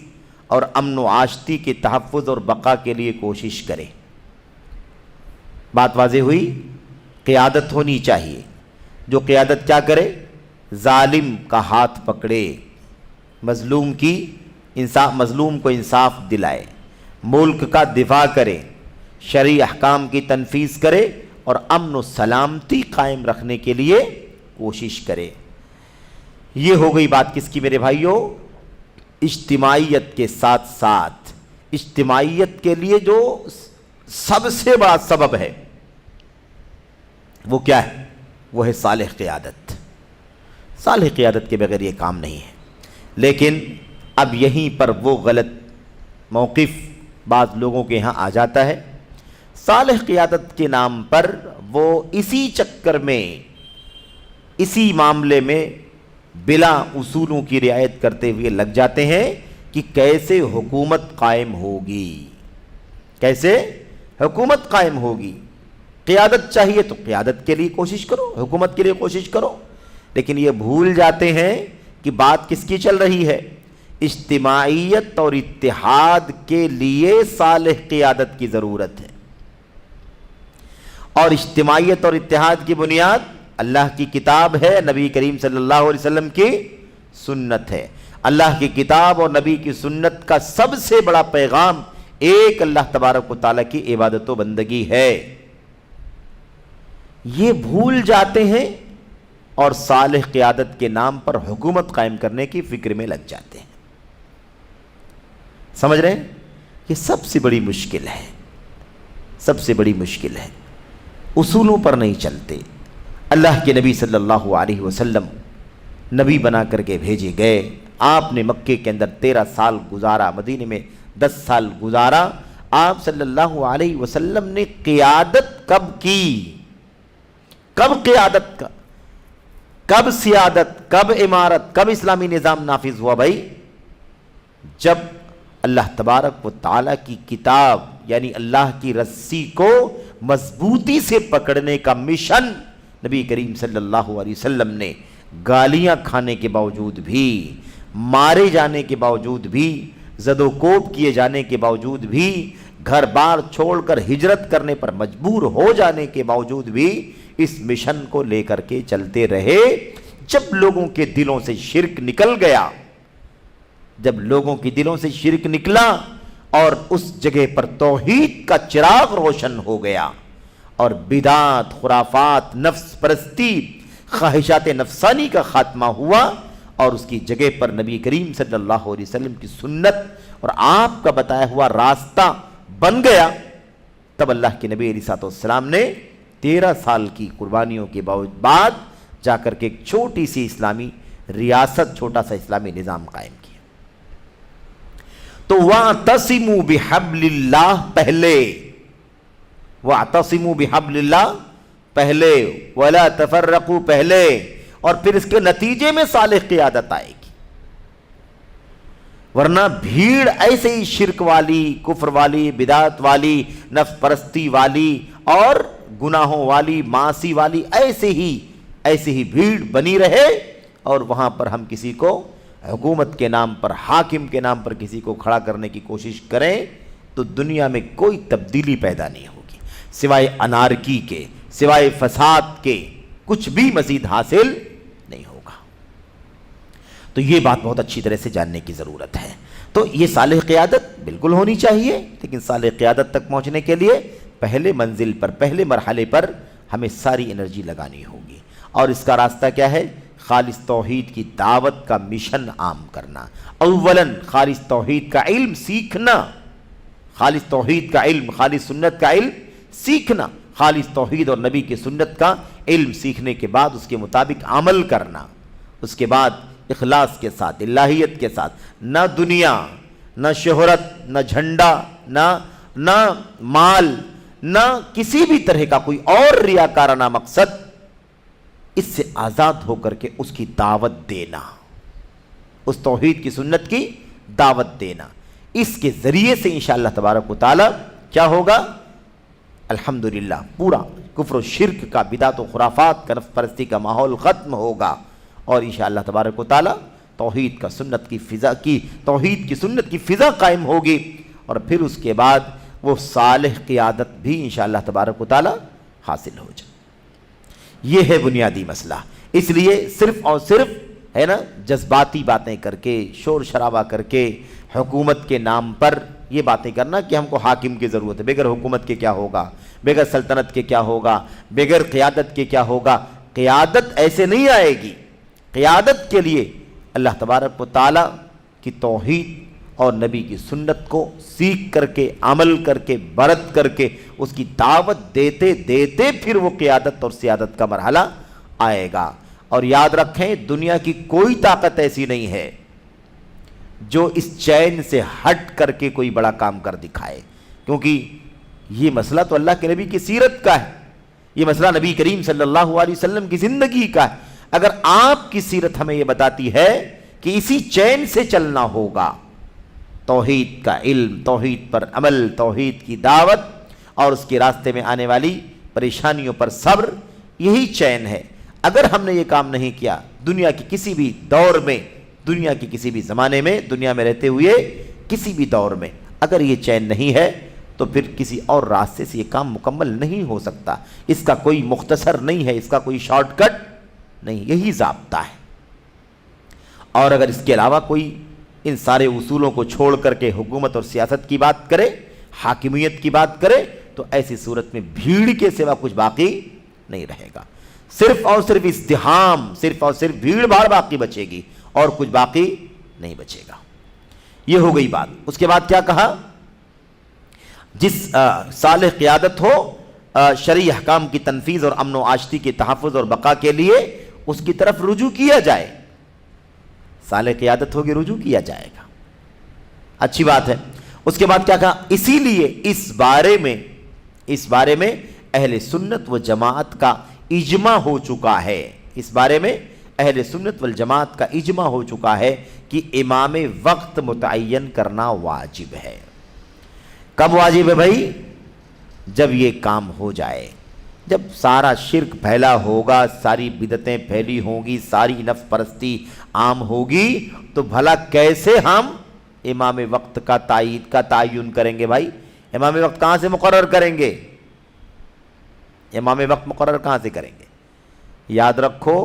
اور امن و عاشتی کے تحفظ اور بقا کے لیے کوشش کرے۔ بات واضح ہوئی؟ قیادت ہونی چاہیے، جو قیادت کیا کرے؟ ظالم کا ہاتھ پکڑے، مظلوم کو انصاف دلائے، ملک کا دفاع کرے، شرعی احکام کی تنفیذ کرے اور امن و سلامتی قائم رکھنے کے لیے کوشش کرے۔ یہ ہو گئی بات کس کی میرے بھائیوں؟ اجتماعیت کے ساتھ ساتھ اجتماعیت کے لیے جو سب سے بڑا سبب ہے وہ کیا ہے؟ وہ ہے صالح قیادت۔ صالح قیادت کے بغیر یہ کام نہیں ہے۔ لیکن اب یہیں پر وہ غلط موقف بعض لوگوں کے یہاں آ جاتا ہے، صالح قیادت کے نام پر وہ اسی چکر میں، اسی معاملے میں بلا اصولوں کی رعایت کرتے ہوئے لگ جاتے ہیں کہ کیسے حکومت قائم ہوگی، کیسے حکومت قائم ہوگی۔ قیادت چاہیے تو قیادت کے لیے کوشش کرو، حکومت کے لیے کوشش کرو، لیکن یہ بھول جاتے ہیں کہ بات کس کی چل رہی ہے؟ اجتماعیت اور اتحاد کے لیے صالح قیادت کی ضرورت ہے، اور اجتماعیت اور اتحاد کی بنیاد اللہ کی کتاب ہے، نبی کریم صلی اللہ علیہ وسلم کی سنت ہے۔ اللہ کی کتاب اور نبی کی سنت کا سب سے بڑا پیغام ایک اللہ تبارک و تعالیٰ کی عبادت و بندگی ہے۔ یہ بھول جاتے ہیں اور صالح قیادت کے نام پر حکومت قائم کرنے کی فکر میں لگ جاتے ہیں۔ سمجھ رہے ہیں؟ یہ سب سے بڑی مشکل ہے، سب سے بڑی مشکل ہے۔ اصولوں پر نہیں چلتے۔ اللہ کے نبی صلی اللہ علیہ وسلم نبی بنا کر کے بھیجے گئے، آپ نے مکے کے اندر 13 سال گزارا، مدینے میں 10 سال گزارا۔ آپ صلی اللہ علیہ وسلم نے قیادت کب کی؟ کب قیادت کا؟ کب سیادت؟ کب امارت؟ کب اسلامی نظام نافذ ہوا بھائی؟ جب اللہ تبارک و تعالیٰ کی کتاب یعنی اللہ کی رسی کو مضبوطی سے پکڑنے کا مشن نبی کریم صلی اللہ علیہ وسلم نے گالیاں کھانے کے باوجود بھی، مارے جانے کے باوجود بھی، زد و کوب کیے جانے کے باوجود بھی، گھر بار چھوڑ کر ہجرت کرنے پر مجبور ہو جانے کے باوجود بھی اس مشن کو لے کر کے چلتے رہے۔ جب لوگوں کے دلوں سے شرک نکل گیا، جب لوگوں کے دلوں سے شرک نکلا اور اس جگہ پر توحید کا چراغ روشن ہو گیا اور بدعات، خرافات، نفس پرستی، خواہشات نفسانی کا خاتمہ ہوا اور اس کی جگہ پر نبی کریم صلی اللہ علیہ وسلم کی سنت اور آپ کا بتایا ہوا راستہ بن گیا، تب اللہ کے نبی علیہ السلام نے 13 سال کی قربانیوں کے بعد جا کر کے ایک چھوٹی سی اسلامی ریاست، چھوٹا سا اسلامی نظام قائم کیا۔ تو وَاعْتَصِمُوا بِحَبْلِ اللَّهِ پہلے، وَاعْتَصِمُوا بِحَبْلِ اللَّهِ پہلے، وَلَا تَفَرَّقُوا پہلے، اور پھر اس کے نتیجے میں صالح قیادت آئے گی۔ ورنہ بھیڑ ایسے ہی شرک والی، کفر والی، بدعت والی، نفس پرستی والی اور گناہوں والی، معاصی والی ایسے ہی بھیڑ بنی رہے، اور وہاں پر ہم کسی کو حکومت کے نام پر، حاکم کے نام پر کسی کو کھڑا کرنے کی کوشش کریں تو دنیا میں کوئی تبدیلی پیدا نہیں ہوگی، سوائے انارکی کے، سوائے فساد کے کچھ بھی مزید حاصل نہیں ہوگا۔ تو یہ بات بہت اچھی طرح سے جاننے کی ضرورت ہے۔ تو یہ صالح قیادت بالکل ہونی چاہیے، لیکن صالح قیادت تک پہنچنے کے لیے پہلے منزل پر، پہلے مرحلے پر ہمیں ساری انرجی لگانی ہوگی، اور اس کا راستہ کیا ہے؟ خالص توحید کی دعوت کا مشن عام کرنا۔ اولاً خالص توحید کا علم سیکھنا، خالص توحید کا علم، خالص سنت کا علم سیکھنا، خالص توحید اور نبی کی سنت کا علم سیکھنے کے بعد اس کے مطابق عمل کرنا، اس کے بعد اخلاص کے ساتھ، الہیت کے ساتھ، نہ دنیا، نہ شہرت، نہ جھنڈا، نہ مال، نہ کسی بھی طرح کا کوئی اور ریاکارانہ مقصد، اس سے آزاد ہو کر کے اس کی دعوت دینا، اس توحید کی سنت کی دعوت دینا۔ اس کے ذریعے سے انشاءاللہ تبارک و تعالی کیا ہوگا؟ الحمدللہ پورا کفر و شرک کا، بدعت و خرافات کا، نفس پرستی کا ماحول ختم ہوگا، اور انشاءاللہ تبارک و تعالی توحید کی سنت کی فضا قائم ہوگی، اور پھر اس کے بعد وہ صالح قیادت بھی انشاءاللہ تبارک و تعالی حاصل ہو جائے۔ یہ ہے بنیادی مسئلہ۔ اس لیے صرف اور صرف ہے نا جذباتی باتیں کر کے، شور شرابہ کر کے، حکومت کے نام پر یہ باتیں کرنا کہ ہم کو حاکم کی ضرورت ہے، بغیر حکومت کے کیا ہوگا، بغیر سلطنت کے کیا ہوگا، بغیر قیادت کے کیا ہوگا۔ قیادت ایسے نہیں آئے گی۔ قیادت کے لیے اللہ تبارک و تعالیٰ کی توحید اور نبی کی سنت کو سیکھ کر کے، عمل کر کے، برت کر کے، اس کی دعوت دیتے دیتے پھر وہ قیادت اور سیادت کا مرحلہ آئے گا۔ اور یاد رکھیں، دنیا کی کوئی طاقت ایسی نہیں ہے جو اس چین سے ہٹ کر کے کوئی بڑا کام کر دکھائے، کیونکہ یہ مسئلہ تو اللہ کے نبی کی سیرت کا ہے، یہ مسئلہ نبی کریم صلی اللہ علیہ وسلم کی زندگی کا ہے۔ اگر آپ کی سیرت ہمیں یہ بتاتی ہے کہ اسی چین سے چلنا ہوگا، توحید کا علم، توحید پر عمل، توحید کی دعوت اور اس کے راستے میں آنے والی پریشانیوں پر صبر، یہی چین ہے۔ اگر ہم نے یہ کام نہیں کیا، دنیا کی کسی بھی دور میں، دنیا کی کسی بھی زمانے میں، دنیا میں رہتے ہوئے کسی بھی دور میں اگر یہ چین نہیں ہے تو پھر کسی اور راستے سے یہ کام مکمل نہیں ہو سکتا۔ اس کا کوئی مختصر نہیں ہے، اس کا کوئی شارٹ کٹ نہیں، یہی ضابطہ ہے۔ اور اگر اس کے علاوہ کوئی ان سارے اصولوں کو چھوڑ کر کے حکومت اور سیاست کی بات کرے، حاکمیت کی بات کرے، تو ایسی صورت میں بھیڑ کے سوا کچھ باقی نہیں رہے گا۔ صرف اور صرف ازدحام، صرف اور صرف بھیڑ بھاڑ باقی بچے گی، اور کچھ باقی نہیں بچے گا۔ یہ ہو گئی بات۔ اس کے بعد کیا کہا؟ جس صالح قیادت ہو شرعی احکام کی تنفیذ اور امن و آشتی کے تحفظ اور بقا کے لیے اس کی طرف رجوع کیا جائے۔ صالح قیادت ہوگی، رجوع کیا جائے گا، اچھی بات ہے۔ اس کے بعد کیا کہا؟ اسی لیے اس بارے میں اہل سنت و جماعت کا اجماع ہو چکا ہے، اس بارے میں اہل سنت والجماعت کا اجماع ہو چکا ہے کہ امام وقت متعین کرنا واجب ہے۔ کب واجب ہے بھائی؟ جب یہ کام ہو جائے، جب سارا شرک پھیلا ہوگا، ساری بدعتیں پھیلی ہوں گی، ساری نفس پرستی عام ہوگی، تو بھلا کیسے ہم امام وقت کا تعین کریں گے بھائی؟ امام وقت کہاں سے مقرر کریں گے؟ امام وقت مقرر کہاں سے کریں گے؟ یاد رکھو،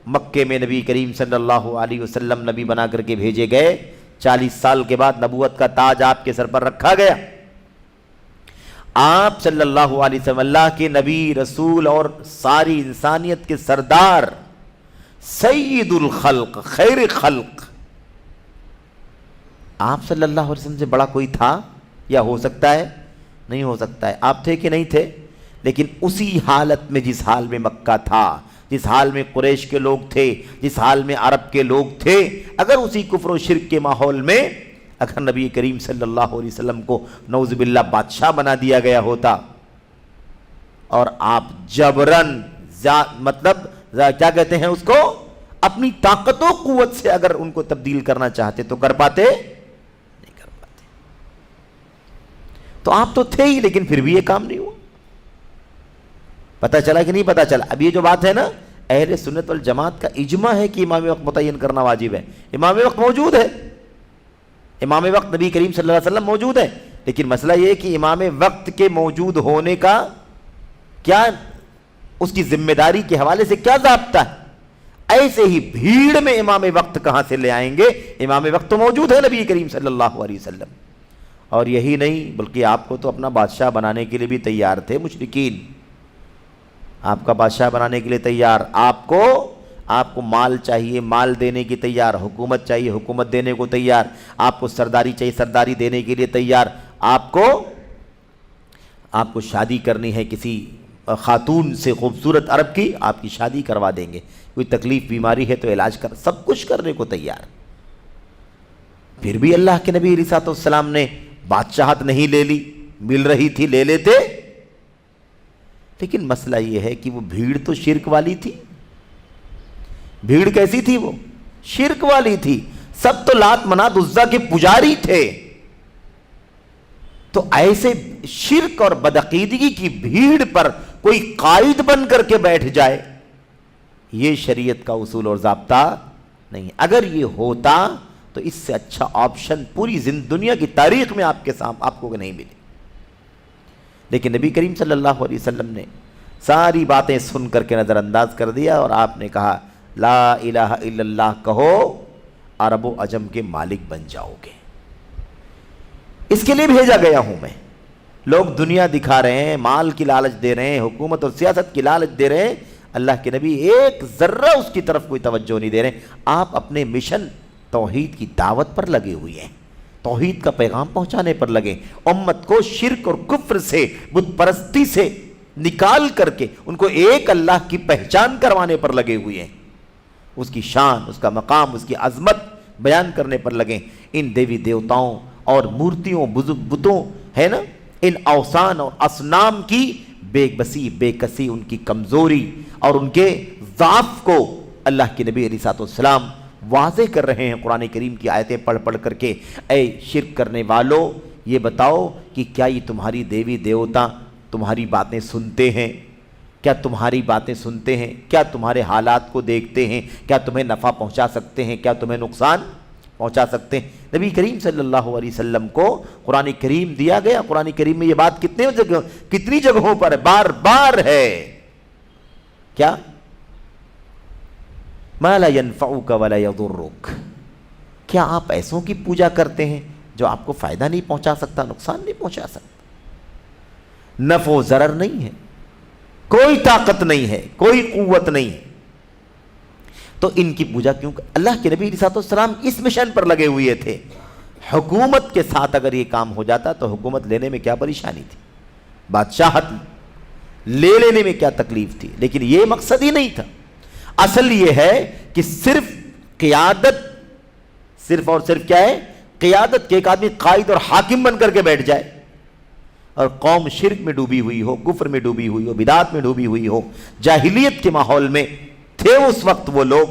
مکے میں نبی کریم صلی اللہ علیہ وسلم نبی بنا کر کے بھیجے گئے، 40 سال کے بعد نبوت کا تاج آپ کے سر پر رکھا گیا۔ آپ صلی اللہ علیہ وسلم اللہ کے نبی، رسول اور ساری انسانیت کے سردار، سید الخلق، خیر خلق، آپ صلی اللہ علیہ وسلم سے بڑا کوئی تھا یا ہو سکتا ہے؟ نہیں ہو سکتا ہے. آپ تھے کہ نہیں تھے؟ لیکن اسی حالت میں جس حال میں مکہ تھا، جس حال میں قریش کے لوگ تھے، جس حال میں عرب کے لوگ تھے، اگر اسی کفر و شرک کے ماحول میں اگر نبی کریم صلی اللہ علیہ وسلم کو نعوذ باللہ بادشاہ بنا دیا گیا ہوتا اور آپ جبرن مطلب کیا کہتے ہیں اس کو، اپنی طاقت و قوت سے اگر ان کو تبدیل کرنا چاہتے تو کر پاتے؟ نہیں کر پاتے. تو آپ تو تھے ہی لیکن پھر بھی یہ کام نہیں ہوا. پتہ چلا کہ نہیں پتہ چلا؟ اب یہ جو بات ہے نا، اہل سنت والجماعت کا اجماع ہے کہ امام وقت متعین کرنا واجب ہے. امام وقت موجود ہے، امام وقت نبی کریم صلی اللہ علیہ وسلم موجود ہے، لیکن مسئلہ یہ ہے کہ امام وقت کے موجود ہونے کا کیا، اس کی ذمہ داری کے حوالے سے کیا ضابطہ ہے. ایسے ہی بھیڑ میں امام وقت کہاں سے لے آئیں گے؟ امام وقت تو موجود ہے نبی کریم صلی اللہ علیہ وسلم. اور یہی نہیں بلکہ آپ کو تو اپنا بادشاہ بنانے کے لیے بھی تیار تھے مشرکین. آپ کا بادشاہ بنانے کے لیے تیار، آپ کو مال چاہیے مال دینے کی تیار، حکومت چاہیے حکومت دینے کو تیار، آپ کو سرداری چاہیے سرداری دینے کے لیے تیار، آپ کو شادی کرنی ہے کسی خاتون سے خوبصورت عرب کی، آپ کی شادی کروا دیں گے. کوئی تکلیف بیماری ہے تو علاج کر، سب کچھ کرنے کو تیار. پھر بھی اللہ کے نبی علیہ الصلوۃ والسلام نے بادشاہت نہیں لے لی، مل رہی تھی لے لیتے. لیکن مسئلہ یہ ہے کہ وہ بھیڑ تو شرک والی تھی. بھیڑ کیسی تھی؟ وہ شرک والی تھی. سب تو لات منات عزا کے پجاری تھے. تو ایسے شرک اور بدعقیدگی کی بھیڑ پر کوئی قائد بن کر کے بیٹھ جائے، یہ شریعت کا اصول اور ضابطہ نہیں. اگر یہ ہوتا تو اس سے اچھا آپشن پوری دنیا کی تاریخ میں آپ کو نہیں ملی. لیکن نبی کریم صلی اللہ علیہ وسلم نے ساری باتیں سن کر کے نظر انداز کر دیا اور آپ نے کہا لا الہ الا اللہ کہو، عرب و عجم کے مالک بن جاؤ گے. اس کے لیے بھیجا گیا ہوں میں. لوگ دنیا دکھا رہے ہیں، مال کی لالچ دے رہے ہیں، حکومت اور سیاست کی لالچ دے رہے ہیں، اللہ کے نبی ایک ذرہ اس کی طرف کوئی توجہ نہیں دے رہے. آپ اپنے مشن توحید کی دعوت پر لگے ہوئے ہیں، توحید کا پیغام پہنچانے پر لگے، امت کو شرک اور کفر سے بت پرستی سے نکال کر کے ان کو ایک اللہ کی پہچان کروانے پر لگے ہوئے ہیں. اس کی شان، اس کا مقام، اس کی عظمت بیان کرنے پر لگے. ان دیوی دیوتاؤں اور مورتیوں بتوں ہے نا، ان اوثان اور اصنام کی بے بسی بے کسی، ان کی کمزوری اور ان کے ضعف کو اللہ کے نبی علیہ الصلوۃ والسلام واضح کر رہے ہیں قرآن کریم کی آیتیں پڑھ پڑھ کر کے. اے شرک کرنے والو، یہ بتاؤ کہ کیا یہ تمہاری دیوی دیوتا تمہاری باتیں سنتے ہیں؟ کیا تمہاری باتیں سنتے ہیں؟ کیا تمہارے حالات کو دیکھتے ہیں؟ کیا تمہیں نفع پہنچا سکتے ہیں؟ کیا تمہیں نقصان پہنچا سکتے ہیں؟ نبی کریم صلی اللہ علیہ وسلم کو قرآن کریم دیا گیا. قرآن کریم میں یہ بات کتنی جگہوں پر بار بار ہے. کیا؟ ما لا ينفعک ولا یضرک. کیا آپ ایسوں کی پوجا کرتے ہیں جو آپ کو فائدہ نہیں پہنچا سکتا، نقصان نہیں پہنچا سکتا؟ نفع و ضرر نہیں ہے، کوئی طاقت نہیں ہے، کوئی قوت نہیں ہے. تو ان کی پوجا کیوں؟ اللہ کے نبی علیہ الصلوۃ والسلام اس مشن پر لگے ہوئے تھے. حکومت کے ساتھ اگر یہ کام ہو جاتا تو حکومت لینے میں کیا پریشانی تھی، بادشاہت لے لینے میں کیا تکلیف تھی. لیکن یہ مقصد ہی نہیں تھا. اصل یہ ہے کہ صرف قیادت، صرف اور صرف کیا ہے؟ قیادت، کہ ایک آدمی قائد اور حاکم بن کر کے بیٹھ جائے اور قوم شرک میں ڈوبی ہوئی ہو، کفر میں ڈوبی ہوئی ہو، بدعات میں ڈوبی ہوئی ہو، جاہلیت کے ماحول میں تھے اس وقت وہ لوگ،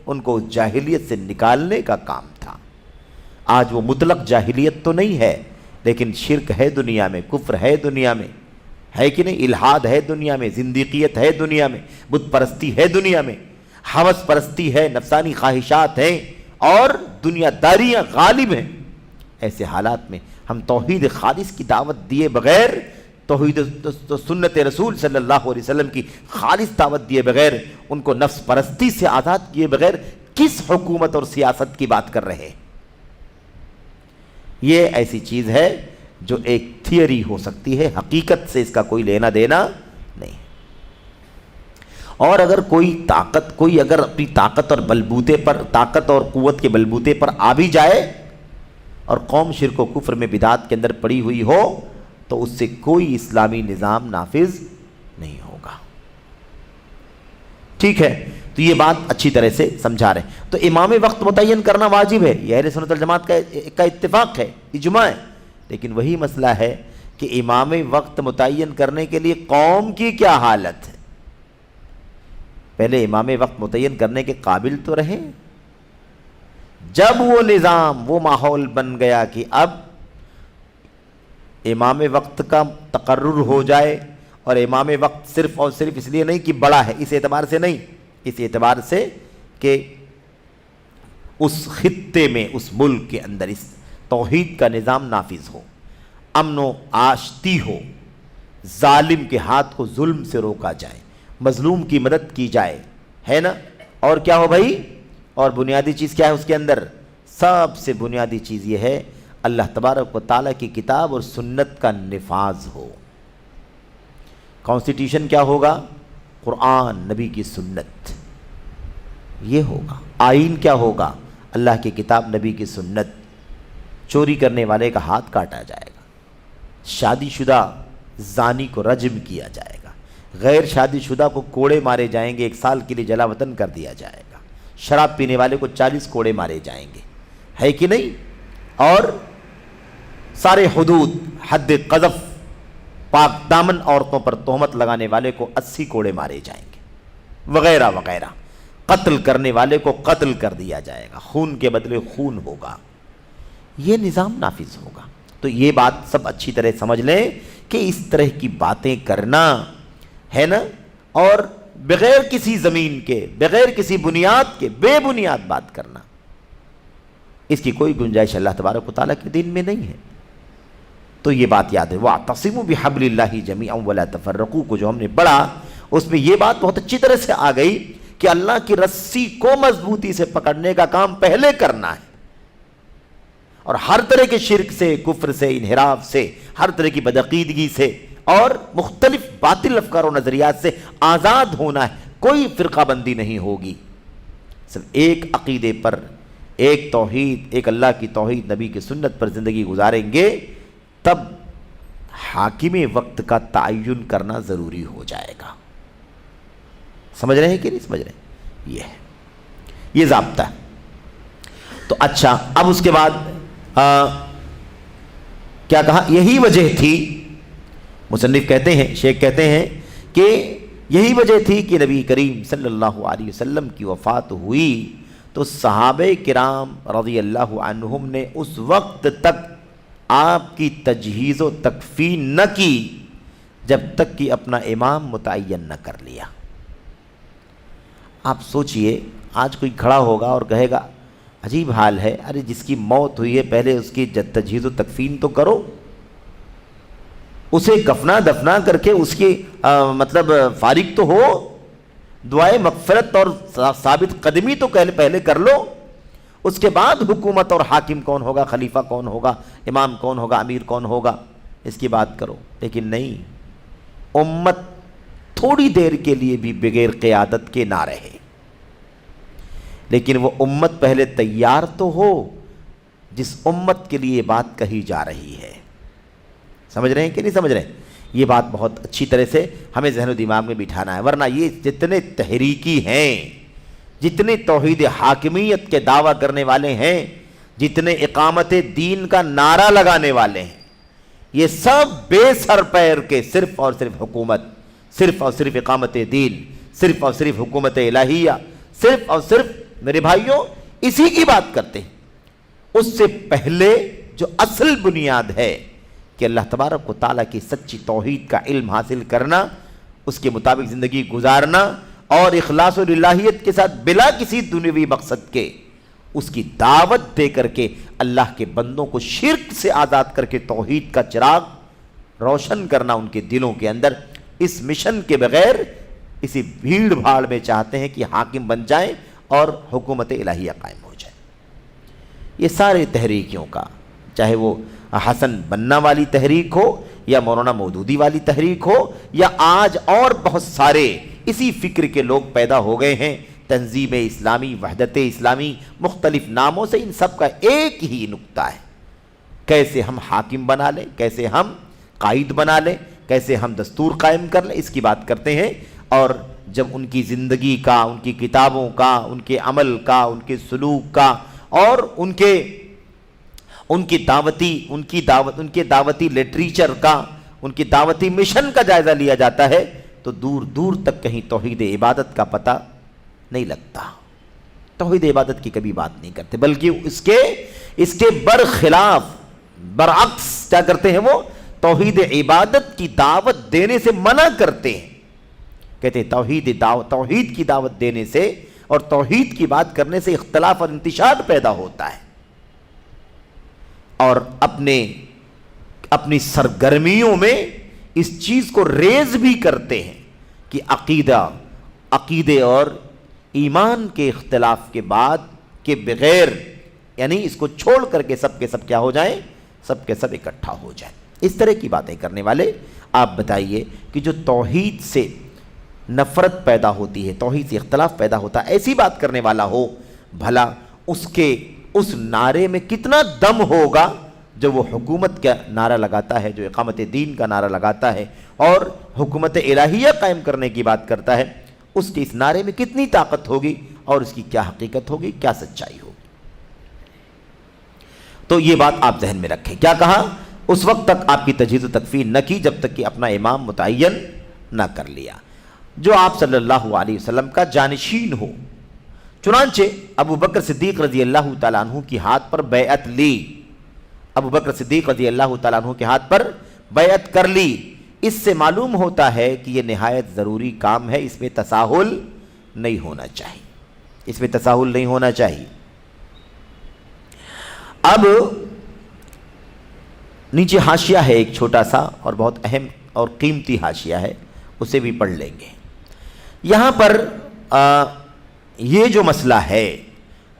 ان کو جاہلیت سے نکالنے کا کام تھا. آج وہ مطلق جاہلیت تو نہیں ہے، لیکن شرک ہے دنیا میں، کفر ہے دنیا میں، ہے کہ نہیں؟ الحاد ہے دنیا میں، زندیقیت ہے دنیا میں، بت پرستی ہے دنیا میں، ہوس پرستی ہے، نفسانی خواہشات ہیں اور دنیا داریاں غالب ہیں. ایسے حالات میں ہم توحید خالص کی دعوت دیے بغیر، توحید سنت رسول صلی اللہ علیہ وسلم کی خالص دعوت دیے بغیر، ان کو نفس پرستی سے آزاد کیے بغیر کس حکومت اور سیاست کی بات کر رہے ہیں؟ یہ ایسی چیز ہے جو ایک تھیوری ہو سکتی ہے، حقیقت سے اس کا کوئی لینا دینا نہیں. اور اگر کوئی اگر اپنی طاقت اور بلبوتے پر، طاقت اور قوت کے بلبوتے پر آ بھی جائے اور قوم شرک و کفر میں بدعات کے اندر پڑی ہوئی ہو، تو اس سے کوئی اسلامی نظام نافذ نہیں ہوگا۔ ٹھیک ہے، تو یہ بات اچھی طرح سے سمجھا رہے ہیں۔ تو امام وقت متعین کرنا واجب ہے، یہ اہل سنت والجماعت کا اتفاق ہے، اجماع ہے، لیکن وہی مسئلہ ہے کہ امام وقت متعین کرنے کے لیے قوم کی کیا حالت ہے؟ پہلے امام وقت متعین کرنے کے قابل تو رہے۔ جب وہ نظام، وہ ماحول بن گیا کہ اب امام وقت کا تقرر ہو جائے، اور امام وقت صرف اور صرف اس لیے نہیں کہ بڑا ہے، اس اعتبار سے نہیں، اس اعتبار سے کہ اس خطے میں، اس ملک کے اندر اس توحید کا نظام نافذ ہو، امن و آشتی ہو، ظالم کے ہاتھ کو ظلم سے روکا جائے، مظلوم کی مدد کی جائے، ہے نا؟ اور کیا ہو بھائی؟ اور بنیادی چیز کیا ہے اس کے اندر؟ سب سے بنیادی چیز یہ ہے اللہ تبارک و تعالیٰ کی کتاب اور سنت کا نفاذ ہو۔ کانسٹیٹیوشن کیا ہوگا؟ قرآن، نبی کی سنت، یہ ہوگا۔ آئین کیا ہوگا؟ اللہ کی کتاب، نبی کی سنت۔ چوری کرنے والے کا ہاتھ کاٹا جائے گا، شادی شدہ زانی کو رجم کیا جائے گا، غیر شادی شدہ کو کوڑے مارے جائیں گے، 1 سال کے لیے جلا وطن کر دیا جائے گا، شراب پینے والے کو 40 کوڑے مارے جائیں گے، ہے کہ نہیں؟ اور سارے حدود، حد قذف، پاک دامن عورتوں پر تہمت لگانے والے کو 80 کوڑے مارے جائیں گے، وغیرہ وغیرہ۔ قتل کرنے والے کو قتل کر دیا جائے گا، خون کے بدلے خون ہوگا، یہ نظام نافذ ہوگا۔ تو یہ بات سب اچھی طرح سمجھ لیں کہ اس طرح کی باتیں کرنا ہے نا، اور بغیر کسی زمین کے، بغیر کسی بنیاد کے، بے بنیاد بات کرنا، اس کی کوئی گنجائش اللہ تبارک و تعالیٰ کے دین میں نہیں ہے۔ تو یہ بات یاد ہے، وَاعْتَصِمُوا بِحَبْلِ اللَّهِ جَمِيعًا وَلَا تَفَرَّقُوا کو جو ہم نے پڑھا، اس میں یہ بات بہت اچھی طرح سے آ گئی کہ اللہ کی رسی کو مضبوطی سے پکڑنے کا کام پہلے کرنا ہے، اور ہر طرح کے شرک سے، کفر سے، انحراف سے، ہر طرح کی بدعقیدگی سے اور مختلف باطل افکار و نظریات سے آزاد ہونا ہے۔ کوئی فرقہ بندی نہیں ہوگی، صرف ایک عقیدے پر، ایک توحید، ایک اللہ کی توحید، نبی کی سنت پر زندگی گزاریں گے، تب حاکم وقت کا تعین کرنا ضروری ہو جائے گا۔ سمجھ رہے ہیں کہ نہیں سمجھ رہے ہیں؟ یہ ہے، یہ ضابطہ ہے۔ تو اچھا، اب اس کے بعد کیا کہا؟ یہی وجہ تھی، مصنف کہتے ہیں، شیخ کہتے ہیں کہ یہی وجہ تھی کہ نبی کریم صلی اللہ علیہ وسلم کی وفات ہوئی تو صحابہ کرام رضی اللہ عنہم نے اس وقت تک آپ کی تجہیز و تکفین نہ کی جب تک کہ اپنا امام متعین نہ کر لیا۔ آپ سوچئے، آج کوئی کھڑا ہوگا اور کہے گا عجیب حال ہے، ارے جس کی موت ہوئی ہے پہلے اس کی تجہیز و تکفین تو کرو، اسے کفنا دفنا کر کے اس کی مطلب فارغ تو ہو، دعائے مغفرت اور ثابت قدمی تو پہلے کر لو، اس کے بعد حکومت اور حاکم کون ہوگا، خلیفہ کون ہوگا، امام کون ہوگا، امیر کون ہوگا، اس کی بات کرو۔ لیکن نہیں، امت تھوڑی دیر کے لیے بھی بغیر قیادت کے نہ رہے، لیکن وہ امت پہلے تیار تو ہو جس امت کے لیے بات کہی جا رہی ہے۔ سمجھ رہے ہیں کہ نہیں سمجھ رہے ہیں؟ یہ بات بہت اچھی طرح سے ہمیں ذہن و دماغ میں بٹھانا ہے، ورنہ یہ جتنے تحریکی ہیں، جتنے توحید حاکمیت کے دعویٰ کرنے والے ہیں، جتنے اقامت دین کا نعرہ لگانے والے ہیں، یہ سب بے سر پیر کے صرف اور صرف حکومت، صرف اور صرف اقامت دین، صرف اور صرف حکومت الہیہ، صرف اور صرف میرے بھائیوں اسی کی بات کرتے ہیں۔ اس سے پہلے جو اصل بنیاد ہے کہ اللہ تبارک و تعالیٰ کی سچی توحید کا علم حاصل کرنا، اس کے مطابق زندگی گزارنا، اور اخلاص و للہیت کے ساتھ بلا کسی دنیوی مقصد کے اس کی دعوت دے کر کے اللہ کے بندوں کو شرک سے آزاد کر کے توحید کا چراغ روشن کرنا ان کے دلوں کے اندر، اس مشن کے بغیر اسی بھیڑ بھاڑ میں چاہتے ہیں کہ حاکم بن جائیں اور حکومت الہیہ قائم ہو جائے۔ یہ سارے تحریکیوں کا، چاہے وہ حسن بننا والی تحریک ہو یا مولانا مودودی والی تحریک ہو، یا آج اور بہت سارے اسی فکر کے لوگ پیدا ہو گئے ہیں، تنظیم اسلامی، وحدت اسلامی، مختلف ناموں سے، ان سب کا ایک ہی نکتہ ہے، کیسے ہم حاکم بنا لیں، کیسے ہم قائد بنا لیں، کیسے ہم دستور قائم کر لیں، اس کی بات کرتے ہیں۔ اور جب ان کی زندگی کا، ان کی کتابوں کا، ان کے عمل کا، ان کے سلوک کا اور ان کے دعوتی لٹریچر کا، ان کی دعوتی مشن کا جائزہ لیا جاتا ہے تو دور دور تک کہیں توحید عبادت کا پتہ نہیں لگتا، توحید عبادت کی کبھی بات نہیں کرتے، بلکہ اس کے برعکس کیا کرتے ہیں، وہ توحید عبادت کی دعوت دینے سے منع کرتے ہیں۔ کہتے ہیں توحید کی دعوت دینے سے اور توحید کی بات کرنے سے اختلاف اور انتشار پیدا ہوتا ہے، اور اپنی سرگرمیوں میں اس چیز کو ریز بھی کرتے ہیں کہ عقیدے اور ایمان کے اختلاف کے بعد کے بغیر، یعنی اس کو چھوڑ کر کے سب کیا ہو جائیں، سب کے سب اکٹھا ہو جائیں۔ اس طرح کی باتیں کرنے والے آپ بتائیے کہ جو توحید سے نفرت پیدا ہوتی ہے، توحید سے اختلاف پیدا ہوتا ہے، ایسی بات کرنے والا ہو، بھلا اس نعرے میں کتنا دم ہوگا جو وہ حکومت کا نعرہ لگاتا ہے، جو اقامت دین کا نعرہ لگاتا ہے اور حکومت الہیہ قائم کرنے کی بات کرتا ہے، اس کے اس نعرے میں کتنی طاقت ہوگی اور اس کی کیا حقیقت ہوگی، کیا سچائی ہوگی۔ تو یہ بات آپ ذہن میں رکھیں۔ کیا کہا؟ اس وقت تک آپ کی تجہیز و تکفین نہ کی جب تک کہ اپنا امام متعین نہ کر لیا جو آپ صلی اللہ علیہ وسلم کا جانشین ہو۔ چنانچہ ابو بکر صدیق رضی اللہ تعالیٰ عنہ کی ہاتھ پر بیعت لی، ابو بکر صدیق رضی اللہ تعالیٰ عنہ کے ہاتھ پر بیعت کر لی۔ اس سے معلوم ہوتا ہے کہ یہ نہایت ضروری کام ہے، اس میں تساہل نہیں ہونا چاہیے، اس میں تساہل نہیں ہونا چاہیے۔ اب نیچے حاشیہ ہے ایک چھوٹا سا اور بہت اہم اور قیمتی حاشیہ ہے، اسے بھی پڑھ لیں گے۔ یہاں پر یہ جو مسئلہ ہے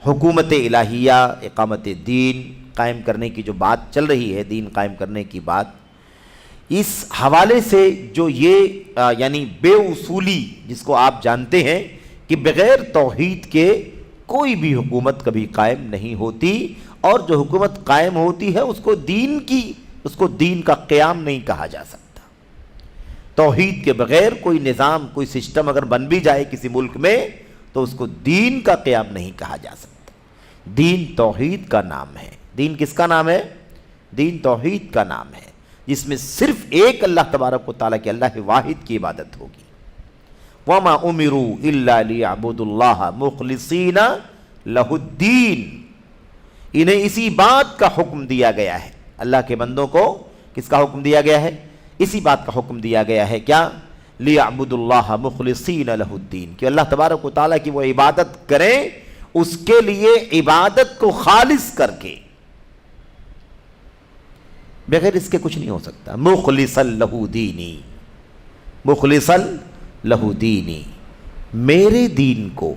حکومت الہیہ، اقامت دین قائم کرنے کی جو بات چل رہی ہے، دین قائم کرنے کی بات، اس حوالے سے جو یہ یعنی بے اصولی جس کو آپ جانتے ہیں کہ بغیر توحید کے کوئی بھی حکومت کبھی قائم نہیں ہوتی، اور جو حکومت قائم ہوتی ہے اس کو دین کا قیام نہیں کہا جا سکتا۔ توحید کے بغیر کوئی نظام، کوئی سسٹم اگر بن بھی جائے کسی ملک میں تو اس کو دین کا قیام نہیں کہا جا سکتا۔ دین توحید کا نام ہے۔ دین کس کا نام ہے؟ دین توحید کا نام ہے، جس میں صرف ایک اللہ تبارک و تعالیٰ کے، اللہ واحد کی عبادت ہوگی۔ وَمَا أُمِرُوا إِلَّا لِيَعْبُدُوا اللَّهَ مُخْلِصِينَ لَهُ الدِّينَ۔ انہیں اسی بات کا حکم دیا گیا ہے، اللہ کے بندوں کو کس کا حکم دیا گیا ہے؟ اسی بات کا حکم دیا گیا ہے، کیا؟ لِيَعْبُدُوا اللَّهَ مُخْلِصِينَ لَهُ الدِّينَ، کہ اللہ تبارک و تعالیٰ کی وہ عبادت کریں، اس کے لیے عبادت کو خالص کر کے، بغیر اس کے کچھ نہیں ہو سکتا۔ مخلصا لہ دینی، مخلصا لہ دینی، میرے دین کو،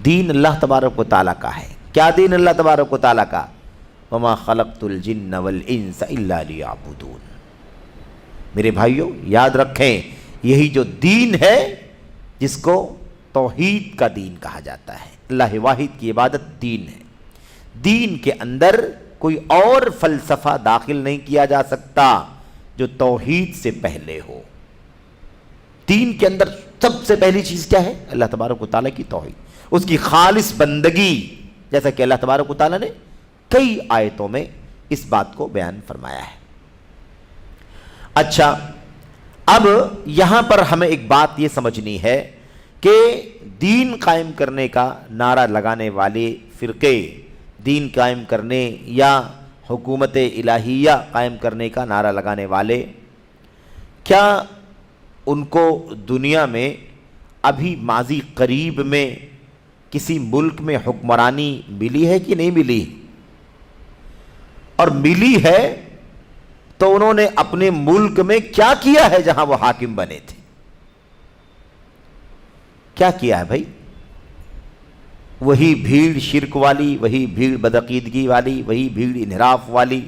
دین اللہ تبارک و تعالیٰ کا ہے۔ کیا دین اللہ تبارک و تعالیٰ کا؟ وما خلقت الجن والانس الا لیعبدون۔ میرے بھائیوں یاد رکھیں، یہی جو دین ہے جس کو توحید کا دین کہا جاتا ہے، اللہ واحد کی عبادت دین ہے۔ دین کے اندر کوئی اور فلسفہ داخل نہیں کیا جا سکتا جو توحید سے پہلے ہو۔ دین کے اندر سب سے پہلی چیز کیا ہے؟ اللہ تبارک و تعالیٰ کی توحید، اس کی خالص بندگی، جیسا کہ اللہ تبارک و تعالیٰ نے کئی آیتوں میں اس بات کو بیان فرمایا ہے۔ اچھا، اب یہاں پر ہمیں ایک بات یہ سمجھنی ہے کہ دین قائم کرنے کا نعرہ لگانے والے فرقے، دین قائم کرنے یا حکومت الہیہ قائم کرنے کا نعرہ لگانے والے، کیا ان کو دنیا میں ابھی ماضی قریب میں کسی ملک میں حکمرانی ملی ہے کہ نہیں ملی؟ اور ملی ہے تو انہوں نے اپنے ملک میں کیا کیا ہے جہاں وہ حاکم بنے تھے؟ کیا کیا ہے بھائی؟ وہی بھیڑ شرک والی، وہی بھیڑ بدعقیدگی والی، وہی بھیڑ انحراف والی،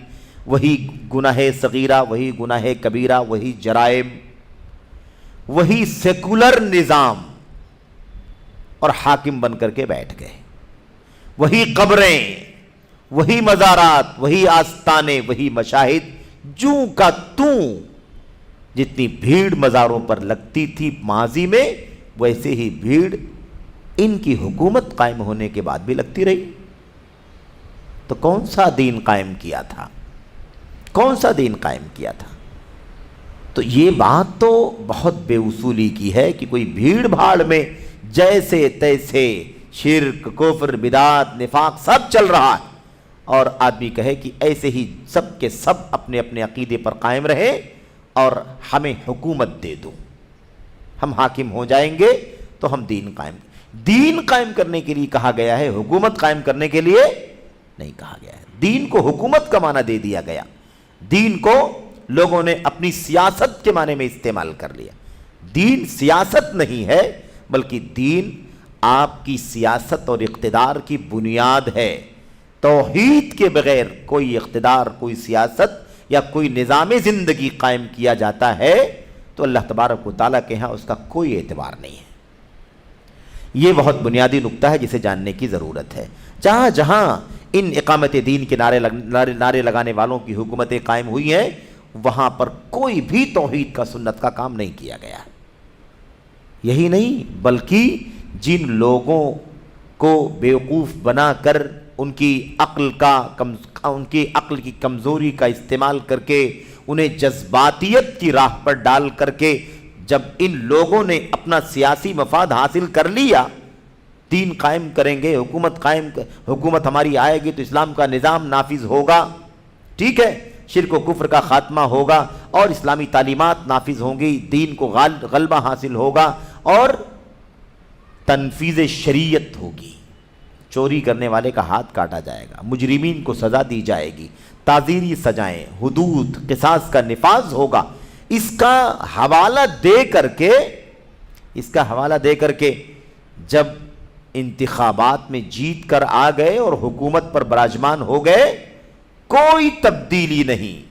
وہی گناہ صغیرہ، وہی گناہ کبیرہ، وہی جرائم، وہی سیکولر نظام، اور حاکم بن کر کے بیٹھ گئے۔ وہی قبریں، وہی مزارات، وہی آستانے، وہی مشاہد، جوں کا توں جتنی بھیڑ مزاروں پر لگتی تھی ماضی میں، ویسے ہی بھیڑ ان کی حکومت قائم ہونے کے بعد بھی لگتی رہی۔ تو کون سا دین قائم کیا تھا؟ کون سا دین قائم کیا تھا؟ تو یہ بات تو بہت بے اصولی کی ہے کہ کوئی بھیڑ بھاڑ میں جیسے تیسے شرک، کفر، بدعت، نفاق سب چل رہا ہے، اور آدمی کہے کہ ایسے ہی سب کے سب اپنے اپنے عقیدے پر قائم رہے اور ہمیں حکومت دے دو، ہم حاکم ہو جائیں گے تو ہم دین قائم کرنے کے لیے کہا گیا ہے، حکومت قائم کرنے کے لیے نہیں کہا گیا ہے۔ دین کو حکومت کا معنی دے دیا گیا، دین کو لوگوں نے اپنی سیاست کے معنی میں استعمال کر لیا۔ دین سیاست نہیں ہے، بلکہ دین آپ کی سیاست اور اقتدار کی بنیاد ہے۔ توحید کے بغیر کوئی اقتدار، کوئی سیاست یا کوئی نظام زندگی قائم کیا جاتا ہے تو اللہ تبارک و تعالیٰ کے ہاں اس کا کوئی اعتبار نہیں ہے۔ یہ بہت بنیادی نقطہ ہے جسے جاننے کی ضرورت ہے۔ جہاں جہاں ان اقامت دین کے نعرے لگانے والوں کی حکومتیں قائم ہوئی ہیں، وہاں پر کوئی بھی توحید کا، سنت کا کام نہیں کیا گیا۔ یہی نہیں بلکہ جن لوگوں کو بیوقوف بنا کر ان کی عقل کی کمزوری کا استعمال کر کے انہیں جذباتیت کی راہ پر ڈال کر کے جب ان لوگوں نے اپنا سیاسی مفاد حاصل کر لیا، دین قائم کریں گے، حکومت ہماری آئے گی تو اسلام کا نظام نافذ ہوگا، ٹھیک ہے، شرک و کفر کا خاتمہ ہوگا اور اسلامی تعلیمات نافذ ہوں گی، دین کو غلبہ حاصل ہوگا اور تنفیذ شریعت ہوگی، چوری کرنے والے کا ہاتھ کاٹا جائے گا، مجرمین کو سزا دی جائے گی، تعزیری سزائیں، حدود، قصاص کا نفاذ ہوگا۔ اس کا حوالہ دے کر کے جب انتخابات میں جیت کر آ گئے اور حکومت پر براجمان ہو گئے، کوئی تبدیلی نہیں،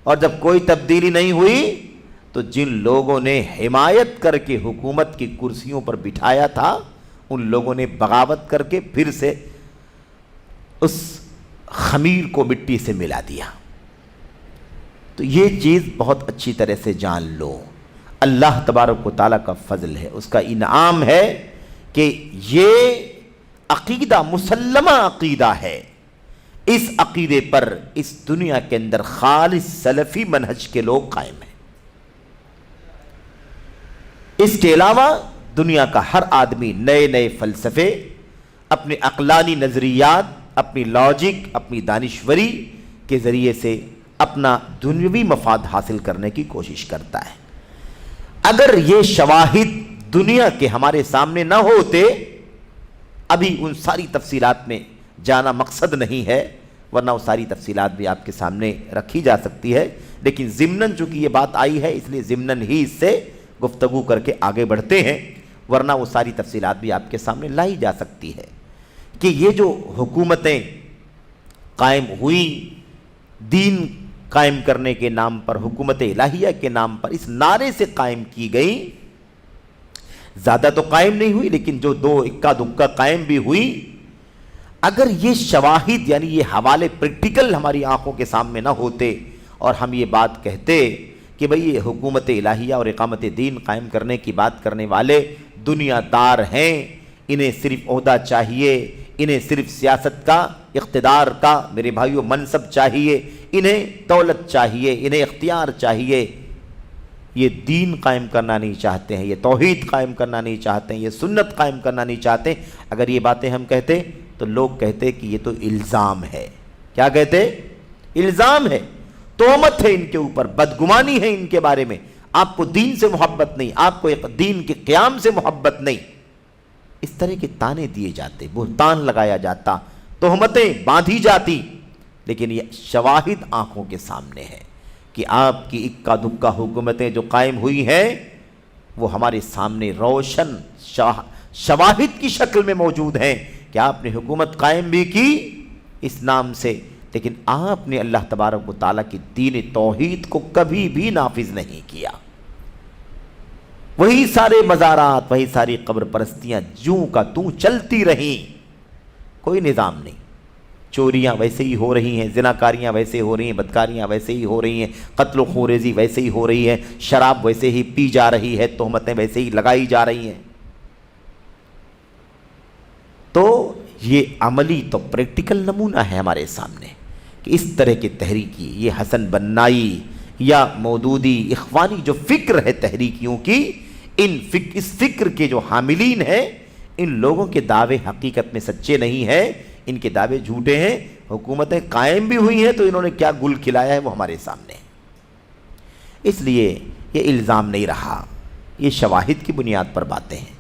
اور جب کوئی تبدیلی نہیں ہوئی تو جن لوگوں نے حمایت کر کے حکومت کی کرسیوں پر بٹھایا تھا ان لوگوں نے بغاوت کر کے پھر سے اس خمیر کو مٹی سے ملا دیا۔ تو یہ چیز بہت اچھی طرح سے جان لو، اللہ تبارک و تعالیٰ کا فضل ہے، اس کا انعام ہے کہ یہ عقیدہ مسلمہ عقیدہ ہے۔ اس عقیدے پر اس دنیا کے اندر خالص سلفی منہج کے لوگ قائم ہیں۔ اس کے علاوہ دنیا کا ہر آدمی نئے نئے فلسفے، اپنے عقلانی نظریات، اپنی لاجک، اپنی دانشوری کے ذریعے سے اپنا دنیوی مفاد حاصل کرنے کی کوشش کرتا ہے۔ اگر یہ شواہد دنیا کے ہمارے سامنے نہ ہوتے، ابھی ان ساری تفصیلات میں جانا مقصد نہیں ہے، ورنہ وہ ساری تفصیلات بھی آپ کے سامنے رکھی جا سکتی ہے، لیکن ضمناً چونکہ یہ بات آئی ہے اس لیے ضمناً ہی اس سے گفتگو کر کے آگے بڑھتے ہیں، ورنہ وہ ساری تفصیلات بھی آپ کے سامنے لائی جا سکتی ہے کہ یہ جو حکومتیں قائم ہوئیں دین قائم کرنے کے نام پر، حکومت الہیہ کے نام پر، اس نعرے سے قائم کی گئیں، زیادہ تو قائم نہیں ہوئی لیکن جو دو اکا دکا قائم بھی ہوئی، اگر یہ شواہد یعنی یہ حوالے پریکٹیکل ہماری آنکھوں کے سامنے نہ ہوتے اور ہم یہ بات کہتے کہ بھئی یہ حکومت الہیہ اور اقامت دین قائم کرنے کی بات کرنے والے دنیا دار ہیں، انہیں صرف عہدہ چاہیے، انہیں صرف سیاست کا، اقتدار کا، میرے بھائیوں منصب چاہیے، انہیں دولت چاہیے، انہیں اختیار چاہیے، یہ دین قائم کرنا نہیں چاہتے ہیں، یہ توحید قائم کرنا نہیں چاہتے ہیں، یہ سنت قائم کرنا نہیں چاہتے۔ اگر یہ باتیں ہم کہتے تو لوگ کہتے کہ یہ تو الزام ہے۔ کیا کہتے؟ الزام ہے، تہمت ہے ان کے اوپر، بدگمانی ہے ان کے بارے میں، آپ کو دین سے محبت نہیں، آپ کو ایک دین کے قیام سے محبت نہیں۔ اس طرح کے تانے دیے جاتے، بہتان لگایا جاتا، تہمتیں باندھی جاتی، لیکن یہ شواہد آنکھوں کے سامنے ہے کہ آپ کی اکا دکا حکومتیں جو قائم ہوئی ہیں وہ ہمارے سامنے روشن شواہد کی شکل میں موجود ہیں کہ آپ نے حکومت قائم بھی کی اس نام سے، لیکن آپ نے اللہ تبارک و تعالیٰ کی دین توحید کو کبھی بھی نافذ نہیں کیا۔ وہی سارے مزارات، وہی ساری قبر پرستیاں جوں کا توں چلتی رہیں، کوئی نظام نہیں، چوریاں ویسے ہی ہو رہی ہیں، زناکاریاں ویسے ہو رہی ہیں، بدکاریاں ویسے ہی ہو رہی ہیں، قتل و خونریزی ویسے ہی ہو رہی ہے، شراب ویسے ہی پی جا رہی ہے، تہمتیں ویسے ہی لگائی جا رہی ہیں۔ تو یہ عملی تو پریکٹیکل نمونہ ہے ہمارے سامنے کہ اس طرح کی تحریکی، یہ حسن بنائی یا مودودی اخوانی جو فکر ہے تحریکیوں کی، اس فکر کے جو حاملین ہیں، ان لوگوں کے دعوے حقیقت میں سچے نہیں ہیں، ان کے دعوے جھوٹے ہیں۔ حکومتیں قائم بھی ہوئی ہیں تو انہوں نے کیا گل کھلایا ہے وہ ہمارے سامنے ہے۔ اس لیے یہ الزام نہیں رہا، یہ شواہد کی بنیاد پر باتیں ہیں،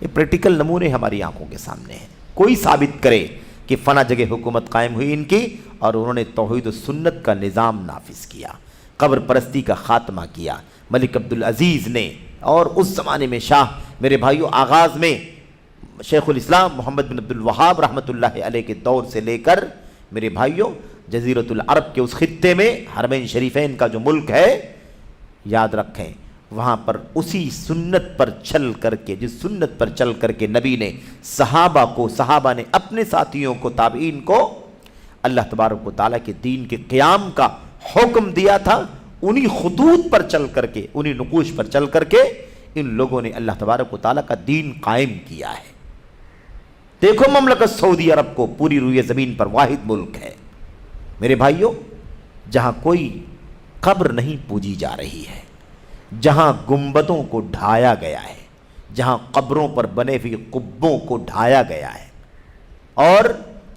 یہ پریکٹیکل نمونے ہماری آنکھوں کے سامنے ہیں۔ کوئی ثابت کرے کہ فلاں جگہ حکومت قائم ہوئی ان کی اور انہوں نے توحید و سنت کا نظام نافذ کیا، قبر پرستی کا خاتمہ کیا۔ ملک عبدالعزیز نے اور اس زمانے میں شاہ، میرے بھائیوں، آغاز میں شیخ الاسلام محمد بن عبد الوہاب رحمۃ اللہ علیہ کے دور سے لے کر میرے بھائیوں جزیرۃ العرب کے اس خطے میں حرمین شریفین کا جو ملک ہے، یاد رکھیں وہاں پر اسی سنت پر چل کر کے، جس سنت پر چل کر کے نبی نے صحابہ نے اپنے ساتھیوں کو، تابعین کو اللہ تبارک و تعالیٰ کے دین کے قیام کا حکم دیا تھا، انہی خطوط پر چل کر کے، انہی نقوش پر چل کر کے ان لوگوں نے اللہ تبارک و تعالیٰ کا دین قائم کیا ہے۔ دیکھو مملکت سعودی عرب کو، پوری روئے زمین پر واحد ملک ہے میرے بھائیوں، جہاں کوئی قبر نہیں پوجی جا رہی ہے، جہاں گنبدوں کو ڈھایا گیا ہے، جہاں قبروں پر بنے ہوئے قبوں کو ڈھایا گیا ہے، اور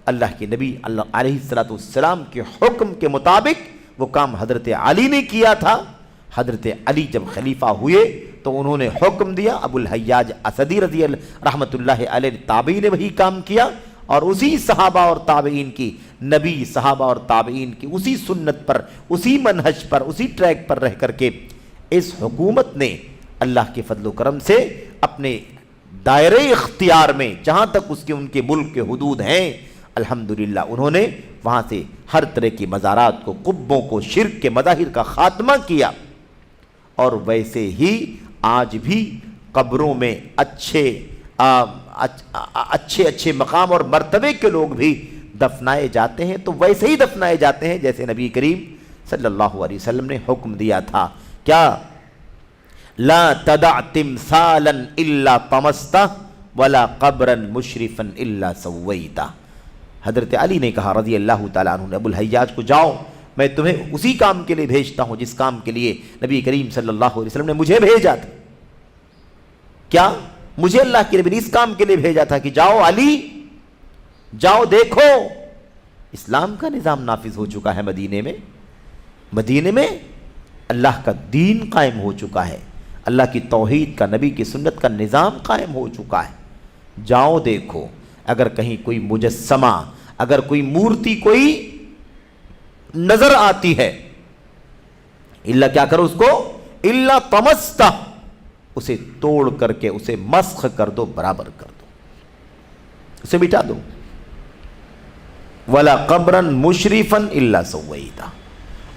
اللہ کے نبی علیہ السلام کے حکم کے مطابق وہ کام حضرت علی نے کیا تھا۔ حضرت علی جب خلیفہ ہوئے تو انہوں نے حکم دیا، ابو الحیاج اسدی رضی اللہ رحمۃ اللہ علیہ تابعی نے وہی کام کیا، اور اسی صحابہ اور تابعین کی، نبی صحابہ اور تابعین کی اسی سنت پر، اسی منہج پر، اسی ٹریک پر رہ کر کے اس حکومت نے اللہ کے فضل و کرم سے اپنے دائرے اختیار میں، جہاں تک اس کے ان کے ملک کے حدود ہیں، الحمدللہ انہوں نے وہاں سے ہر طرح کی مزارات کو، قبوں کو، شرک کے مظاہر کا خاتمہ کیا۔ اور ویسے ہی آج بھی قبروں میں اچھے مقام اور مرتبے کے لوگ بھی دفنائے جاتے ہیں، تو ویسے ہی دفنائے جاتے ہیں جیسے نبی کریم صلی اللہ علیہ وسلم نے حکم دیا تھا۔ کیا؟ لا تدع تمثالا الا طمستہ ولا قبرا مشرفا الا سویتہ۔ حضرت علی نے کہا رضی اللہ تعالیٰ عنہ نے ابو الحیاج کو، جاؤ میں تمہیں اسی کام کے لیے بھیجتا ہوں جس کام کے لیے نبی کریم صلی اللہ علیہ وسلم نے مجھے بھیجا تھا۔ کیا؟ مجھے اللہ کے نبی نے اس کام کے لیے بھیجا تھا کہ جاؤ علی، جاؤ دیکھو اسلام کا نظام نافذ ہو چکا ہے مدینے میں اللہ کا دین قائم ہو چکا ہے، اللہ کی توحید کا، نبی کی سنت کا نظام قائم ہو چکا ہے۔ جاؤ دیکھو، اگر کہیں کوئی مجسمہ، اگر کوئی مورتی کوئی نظر آتی ہے، اللہ کیا کرو اس کو، اللہ طمستہ، اسے توڑ کر کے اسے مسخ کر دو، برابر کر دو، اسے مٹا دو۔ ولا قبرا مشرفا الا سویتہ،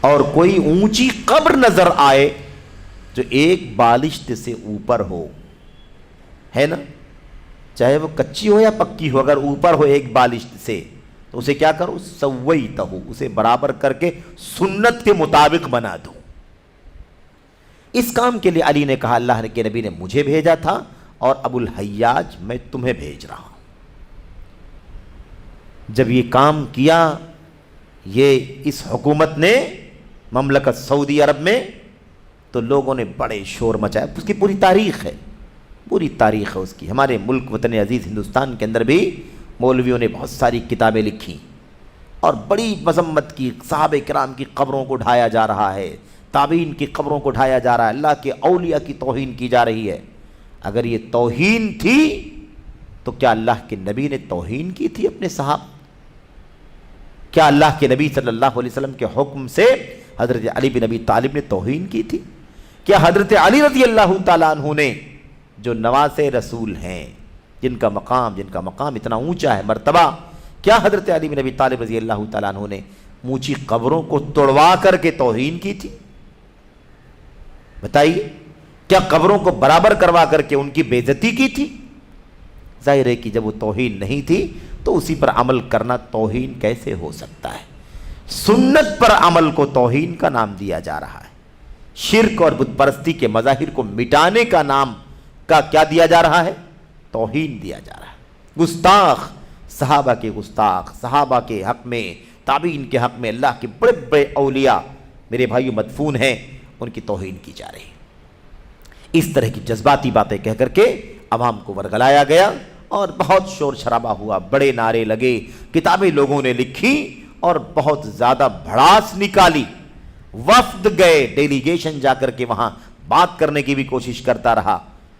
اور کوئی اونچی قبر نظر آئے جو ایک بالشت سے اوپر ہو، ہے نا، چاہے وہ کچی ہو یا پکی ہو، اگر اوپر ہو ایک بالشت سے تو اسے کیا کرو، سویتہ، اسے برابر کر کے سنت کے مطابق بنا دو۔ اس کام کے لیے علی نے کہا اللہ کے نبی نے مجھے بھیجا تھا، اور ابو الحیاج میں تمہیں بھیج رہا ہوں۔ جب یہ کام کیا یہ اس حکومت نے مملکت سعودی عرب میں، تو لوگوں نے بڑے شور مچایا۔ اس کی پوری تاریخ ہے اس کی۔ ہمارے ملک وطن عزیز ہندوستان کے اندر بھی مولویوں نے بہت ساری کتابیں لکھی اور بڑی مذمت کی، صحابہ کرام کی قبروں کو ڈھایا جا رہا ہے، تابعین کی قبروں کو ڈھایا جا رہا ہے، اللہ کے اولیاء کی توہین کی جا رہی ہے۔ اگر یہ توہین تھی تو کیا اللہ کے نبی نے توہین کی تھی اپنے صحابہ؟ کیا اللہ کے نبی صلی اللہ علیہ وسلم کے حکم سے حضرت علی بن ابی طالب نے توہین کی تھی؟ کیا حضرت علی رضی اللہ تعالیٰ عنہ نے، جو نواز رسول ہیں، جن کا مقام اتنا اونچا ہے، مرتبہ، کیا حضرت علی بن ابی طالب رضی اللہ تعالیٰ عنہ نے اونچی قبروں کو توڑوا کر کے توہین کی تھی؟ بتائیے، کیا قبروں کو برابر کروا کر کے ان کی بے عزتی کی تھی؟ ظاہر ہے کہ جب وہ توہین نہیں تھی تو اسی پر عمل کرنا توہین کیسے ہو سکتا ہے؟ سنت پر عمل کو توہین کا نام دیا جا رہا ہے، شرک اور بت پرستی کے مظاہر کو مٹانے کا نام کا کیا دیا جا رہا ہے؟ توہین دیا جا رہا ہے۔ گستاخ، صحابہ کے گستاخ، صحابہ کے حق میں، تابعین کے حق میں اللہ کے بڑے بڑے اولیاء میرے بھائیو مدفون ہیں، ان کی توہین کی جا رہی ہے۔ اس طرح کی جذباتی باتیں کہہ کر کے عوام کو ورگلایا گیا اور بہت شور شرابہ ہوا، بڑے نعرے لگے، کتابیں لوگوں نے لکھی اور بہت زیادہ بھڑاس نکالی۔ وفد گئے، ڈیلیگیشن جا کر کے وہاں بات کرنے کی بھی کوشش کرتا رہا۔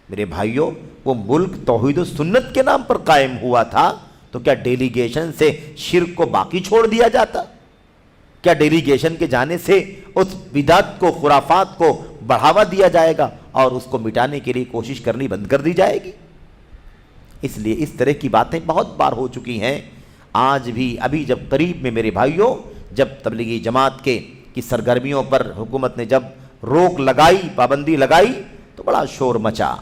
میرے بھائیوں، وہ ملک توحید و سنت کے نام پر قائم ہوا تھا، تو کیا ڈیلیگیشن سے شرک کو باقی چھوڑ دیا جاتا؟ کیا ڈیلیگیشن کے جانے سے اس بدعت کو، خرافات کو بڑھاوا دیا جائے گا اور اس کو مٹانے کے لیے کوشش کرنی بند کر دی جائے گی؟ اس لیے اس طرح کی باتیں بہت بار ہو چکی ہیں۔ آج بھی ابھی جب قریب میں میرے بھائیوں، جب تبلیغی جماعت کی سرگرمیوں پر حکومت نے جب روک لگائی، پابندی لگائی، تو بڑا شور مچا۔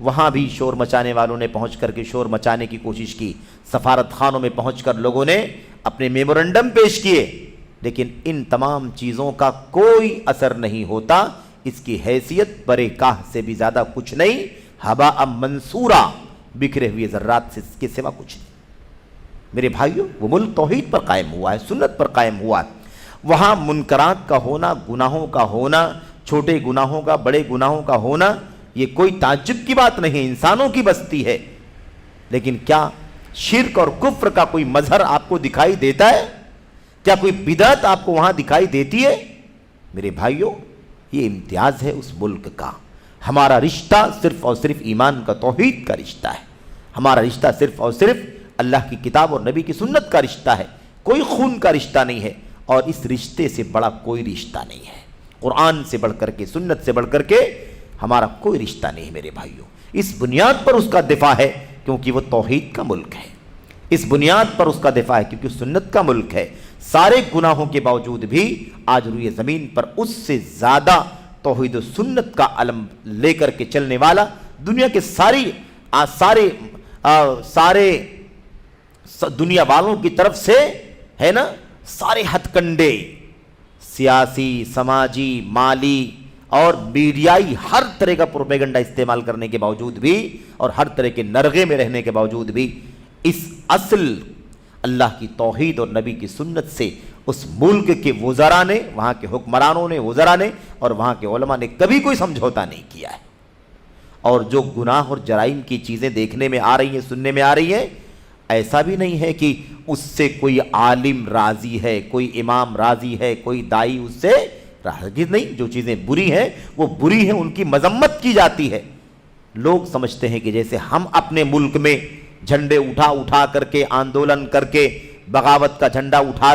وہاں بھی شور مچانے والوں نے پہنچ کر کے شور مچانے کی کوشش کی، سفارت خانوں میں پہنچ کر لوگوں نے اپنے میمورنڈم پیش کیے، لیکن ان تمام چیزوں کا کوئی اثر نہیں ہوتا۔ اس کی حیثیت برے کاہ سے بھی زیادہ کچھ نہیں، ہباء منصورا، بکھرے ہوئے ذرات سے اس کے سوا کچھ نہیں۔ میرے بھائیوں، وہ ملک توحید پر قائم ہوا ہے، سنت پر قائم ہوا ہے۔ وہاں منکرات کا ہونا، گناہوں کا ہونا، چھوٹے گناہوں کا، بڑے گناہوں کا ہونا، یہ کوئی تعجب کی بات نہیں، انسانوں کی بستی ہے۔ لیکن کیا شرک اور کفر کا کوئی مظہر آپ کو دکھائی دیتا ہے؟ کیا کوئی بدعت آپ کو وہاں دکھائی دیتی ہے؟ میرے بھائیوں، یہ امتیاز ہے اس ملک کا۔ ہمارا رشتہ صرف اور صرف ایمان کا، توحید کا رشتہ ہے۔ ہمارا رشتہ صرف اور صرف اللہ کی کتاب اور نبی کی سنت کا رشتہ ہے، کوئی خون کا رشتہ نہیں ہے، اور اس رشتے سے بڑا کوئی رشتہ نہیں ہے۔ قرآن سے بڑھ کر کے، سنت سے بڑھ کر کے ہمارا کوئی رشتہ نہیں میرے بھائیوں۔ اس بنیاد پر اس کا دفاع ہے کیونکہ وہ توحید کا ملک ہے، اس بنیاد پر اس کا دفاع ہے کیونکہ سنت کا ملک ہے۔ سارے گناہوں کے باوجود بھی آج روئے زمین پر اس سے زیادہ توحید و سنت کا علم لے کر کے چلنے والا دنیا کے سارے دنیا والوں کی طرف سے ہے نا، سارے ہتھ کنڈے، سیاسی، سماجی، مالی اور میڈیائی، ہر طرح کا پروپیگنڈا استعمال کرنے کے باوجود بھی اور ہر طرح کے نرغے میں رہنے کے باوجود بھی اس اصل اللہ کی توحید اور نبی کی سنت سے اس ملک کے وزراء نے، وہاں کے حکمرانوں نے، وزراء نے اور وہاں کے علماء نے کبھی کوئی سمجھوتا نہیں کیا ہے۔ اور جو گناہ اور جرائم کی چیزیں دیکھنے میں آ رہی ہیں، سننے میں آ رہی ہیں، ایسا بھی نہیں ہے کہ اس سے کوئی عالم راضی ہے، کوئی امام راضی ہے، کوئی دائی اس سے راضی نہیں۔ جو چیزیں بری ہیں وہ بری ہیں، ان کی مذمت کی جاتی ہے۔ لوگ سمجھتے ہیں کہ جیسے ہم اپنے ملک میں جھنڈے اٹھا کر کے، آندولن کر کے، بغاوت کا جھنڈا اٹھا،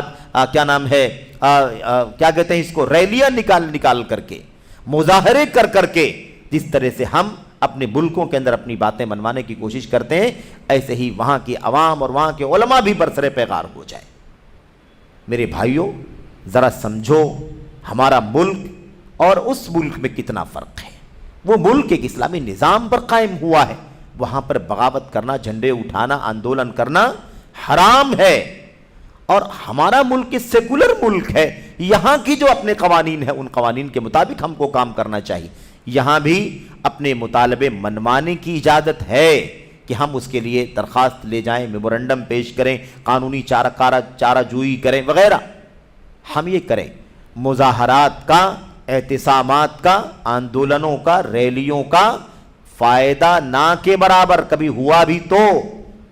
کیا کہتے ہیں اس کو، ریلیاں نکال کر کے، مظاہرے کر کے، جس طرح سے ہم اپنے ملکوں کے اندر اپنی باتیں منوانے کی کوشش کرتے ہیں، ایسے ہی وہاں کی عوام اور وہاں کے علماء بھی برسر پیغار ہو جائے۔ میرے بھائیوں، ذرا سمجھو ہمارا ملک اور اس ملک میں کتنا فرق ہے۔ وہ ملک ایک اسلامی نظام پر قائم ہوا ہے، وہاں پر بغاوت کرنا، جھنڈے اٹھانا، آندولن کرنا حرام ہے۔ اور ہمارا ملک ایک سیکولر ملک ہے، یہاں کی جو اپنے قوانین ہیں ان قوانین کے مطابق ہم کو کام کرنا چاہیے۔ یہاں بھی اپنے مطالبے منوانے کی اجازت ہے کہ ہم اس کے لیے درخواست لے جائیں، میمورنڈم پیش کریں، قانونی چارہ جوئی کریں وغیرہ، ہم یہ کریں۔ مظاہرات کا، احتسامات کا، آندولنوں کا، ریلیوں کا فائدہ نہ کے برابر کبھی ہوا بھی تو،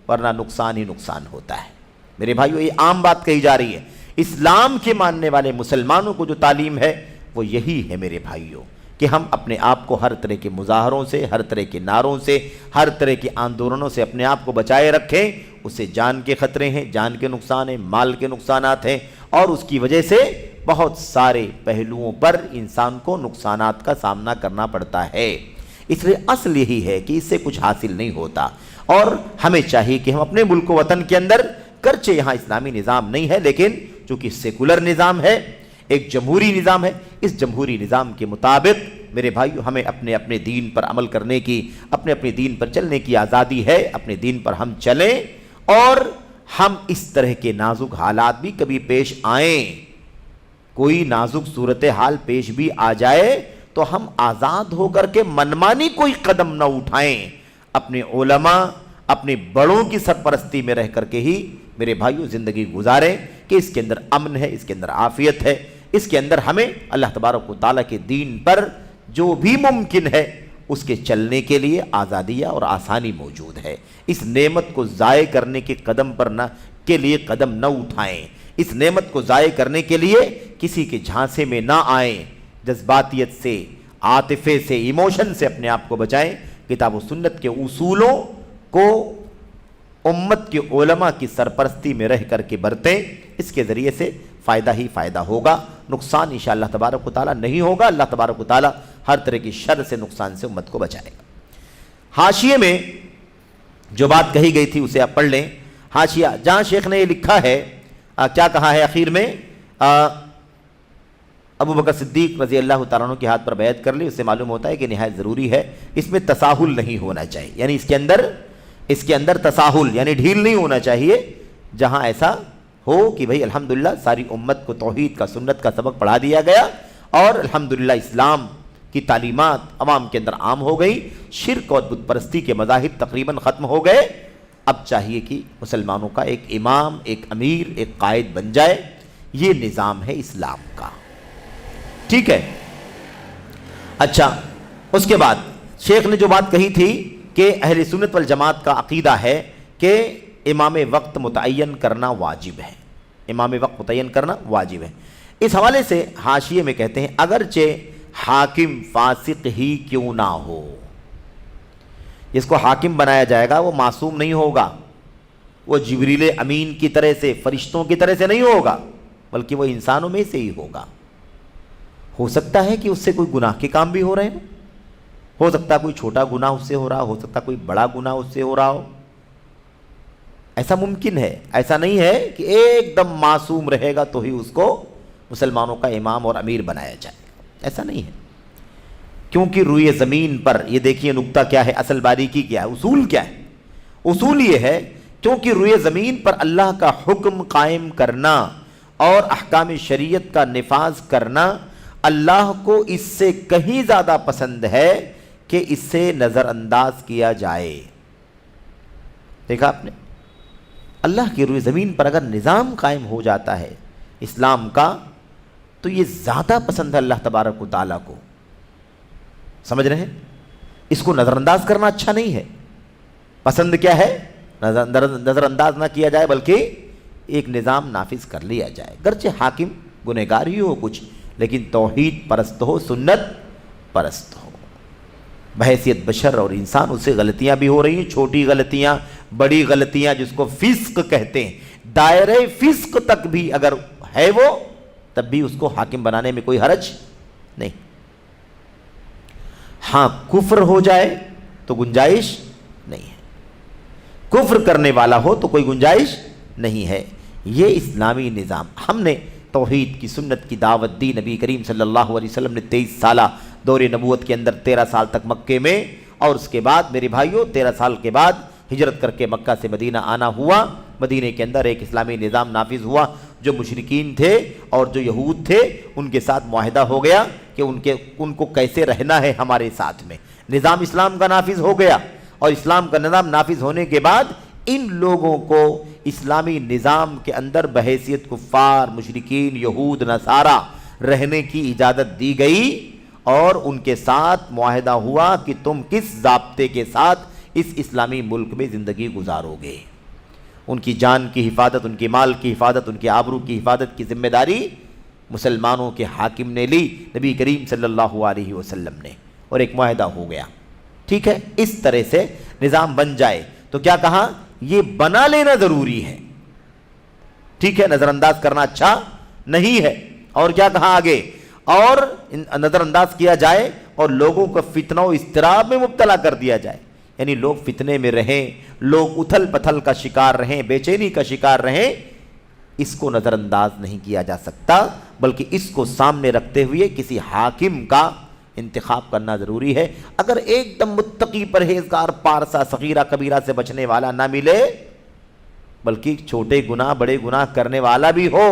ورنہ نقصان ہی نقصان ہوتا ہے۔ میرے بھائیو، یہ عام بات کہی جا رہی ہے۔ اسلام کے ماننے والے مسلمانوں کو جو تعلیم ہے وہ یہی ہے میرے بھائیو، کہ ہم اپنے آپ کو ہر طرح کے مظاہروں سے، ہر طرح کے نعروں سے، ہر طرح کے آندولنوں سے اپنے آپ کو بچائے رکھیں۔ اس سے جان کے خطرے ہیں، جان کے نقصان ہیں، مال کے نقصانات ہیں، اور اس کی وجہ سے بہت سارے پہلوؤں پر انسان کو نقصانات کا سامنا کرنا پڑتا ہے۔ اس لیے اصل یہی ہے کہ اس سے کچھ حاصل نہیں ہوتا، اور ہمیں چاہیے کہ ہم اپنے ملک و وطن کے اندر، گرچہ یہاں اسلامی نظام نہیں ہے لیکن چونکہ سیکولر نظام ہے، ایک جمہوری نظام ہے، اس جمہوری نظام کے مطابق میرے بھائیو ہمیں اپنے دین پر عمل کرنے کی، اپنے دین پر چلنے کی آزادی ہے۔ اپنے دین پر ہم چلیں اور ہم اس طرح کے نازک حالات بھی کبھی پیش آئیں، کوئی نازک صورتحال پیش بھی آ جائے تو ہم آزاد ہو کر کے منمانی کوئی قدم نہ اٹھائیں، اپنے علماء اپنے بڑوں کی سرپرستی میں رہ کر کے ہی میرے بھائیوں زندگی گزاریں کہ اس کے اندر امن ہے، اس کے اندر عافیت ہے، اس کے اندر ہمیں اللہ تبارک و تعالیٰ کے دین پر جو بھی ممکن ہے اس کے چلنے کے لیے آزادیہ اور آسانی موجود ہے۔ اس نعمت کو ضائع کرنے کے قدم نہ اٹھائیں، اس نعمت کو ضائع کرنے کے لیے کسی کے جھانسے میں نہ آئیں، جذباتیت سے، عاطفے سے، ایموشن سے اپنے آپ کو بچائیں، کتاب و سنت کے اصولوں کو امت کے علماء کی سرپرستی میں رہ کر کے برتیں، اس کے ذریعے سے فائدہ ہی فائدہ ہوگا، نقصان انشاءاللہ تبارک و تعالیٰ نہیں ہوگا۔ اللہ تبارک و تعالیٰ ہر طرح کی شر سے، نقصان سے امت کو بچائے گا۔ حاشیے میں جو بات کہی گئی تھی اسے آپ پڑھ لیں، حاشیہ جہاں شیخ نے یہ لکھا ہے، کیا کہا ہے آخر میں، ابو بکر صدیق رضی اللہ تعالیٰ عنہ کے ہاتھ پر بیعت کر لی، اس سے معلوم ہوتا ہے کہ نہایت ضروری ہے، اس میں تساہل نہیں ہونا چاہیے، یعنی اس کے اندر تساہل یعنی ڈھیل نہیں ہونا چاہیے، جہاں ایسا ہو کہ بھئی الحمدللہ ساری امت کو توحید کا، سنت کا سبق پڑھا دیا گیا اور الحمدللہ اسلام کی تعلیمات عوام کے اندر عام ہو گئی، شرک اور بت پرستی کے مذاہب تقریباً ختم ہو گئے، اب چاہیے کہ مسلمانوں کا ایک امام، ایک امیر، ایک قائد بن جائے، یہ نظام ہے اسلام کا، ٹھیک ہے۔ اچھا، اس کے بعد شیخ نے جو بات کہی تھی کہ اہل سنت والجماعت کا عقیدہ ہے کہ امام وقت متعین کرنا واجب ہے، امام وقت متعین کرنا واجب ہے۔ اس حوالے سے حاشیے میں کہتے ہیں اگرچہ حاکم فاسق ہی کیوں نہ ہو، جس کو حاکم بنایا جائے گا وہ معصوم نہیں ہوگا، وہ جبریل امین کی طرح سے، فرشتوں کی طرح سے نہیں ہوگا، بلکہ وہ انسانوں میں سے ہی ہوگا۔ ہو سکتا ہے کہ اس سے کوئی گناہ کے کام بھی ہو رہے ہیں، ہو سکتا ہے کوئی چھوٹا گناہ اس سے ہو رہا ہو سکتا ہے کوئی بڑا گناہ اس سے ہو رہا ہو، ایسا ممکن ہے، ایسا نہیں ہے کہ ایک دم معصوم رہے گا تو ہی اس کو مسلمانوں کا امام اور امیر بنایا جائے گا، ایسا نہیں ہے، کیونکہ روئے زمین پر یہ دیکھیے نکتہ کیا ہے، اصل باریکی کیا ہے، اصول کیا ہے، اصول یہ ہے کیونکہ روئے زمین پر اللہ کا حکم قائم کرنا اور احکام شریعت کا نفاذ کرنا اللہ کو اس سے کہیں زیادہ پسند ہے کہ اس سے نظر انداز کیا جائے۔ دیکھا آپ نے، اللہ کی روئے زمین پر اگر نظام قائم ہو جاتا ہے اسلام کا تو یہ زیادہ پسند ہے اللہ تبارک و تعالیٰ کو، سمجھ رہے ہیں، اس کو نظر انداز کرنا اچھا نہیں ہے، پسند کیا ہے، نظر انداز نہ کیا جائے بلکہ ایک نظام نافذ کر لیا جائے، گرچہ حاکم گنہگار ہی ہو کچھ، لیکن توحید پرست ہو، سنت پرست ہو، بحیثیت بشر اور انسان اس سے غلطیاں بھی ہو رہی ہیں، چھوٹی غلطیاں، بڑی غلطیاں جس کو فسق کہتے ہیں، دائرہ فسق تک بھی اگر ہے وہ تب بھی اس کو حاکم بنانے میں کوئی حرج نہیں۔ ہاں کفر ہو جائے تو گنجائش نہیں ہے، کفر کرنے والا ہو تو کوئی گنجائش نہیں ہے، یہ اسلامی نظام۔ ہم نے توحید کی، سنت کی دعوت دی، نبی کریم صلی اللہ علیہ وسلم نے 23 سالہ دور نبوت کے اندر 13 سال تک مکے میں، اور اس کے بعد میرے بھائیوں 13 سال کے بعد ہجرت کر کے مکہ سے مدینہ آنا ہوا، مدینہ کے اندر ایک اسلامی نظام نافذ ہوا، جو مشرکین تھے اور جو یہود تھے ان کے ساتھ معاہدہ ہو گیا کہ ان کو کیسے رہنا ہے ہمارے ساتھ میں، نظام اسلام کا نافذ ہو گیا، اور اسلام کا نظام نافذ ہونے کے بعد ان لوگوں کو اسلامی نظام کے اندر بحیثیت کفار، مشرکین، یہود، نصارہ رہنے کی اجازت دی گئی، اور ان کے ساتھ معاہدہ ہوا کہ تم کس ضابطے کے ساتھ اس اسلامی ملک میں زندگی گزارو گے، ان کی جان کی حفاظت، ان کے مال کی حفاظت، ان کے آبرو کی حفاظت کی ذمہ داری مسلمانوں کے حاکم نے لی، نبی کریم صلی اللہ علیہ وسلم نے، اور ایک معاہدہ ہو گیا، ٹھیک ہے۔ اس طرح سے نظام بن جائے تو کیا کہا، یہ بنا لینا ضروری ہے، ٹھیک ہے، نظر انداز کرنا اچھا نہیں ہے، اور کیا کہا آگے، اور نظر انداز کیا جائے اور لوگوں کو فتنہ و اضطراب میں مبتلا کر دیا جائے، یعنی لوگ فتنے میں رہیں، لوگ اتھل پتھل کا شکار رہیں، بے چینی کا شکار رہیں، اس کو نظر انداز نہیں کیا جا سکتا، بلکہ اس کو سامنے رکھتے ہوئے کسی حاکم کا انتخاب کرنا ضروری ہے۔ اگر ایک دم متقی پرہیزگار پارسا صغیرہ کبیرہ سے بچنے والا نہ ملے بلکہ چھوٹے گناہ بڑے گناہ کرنے والا بھی ہو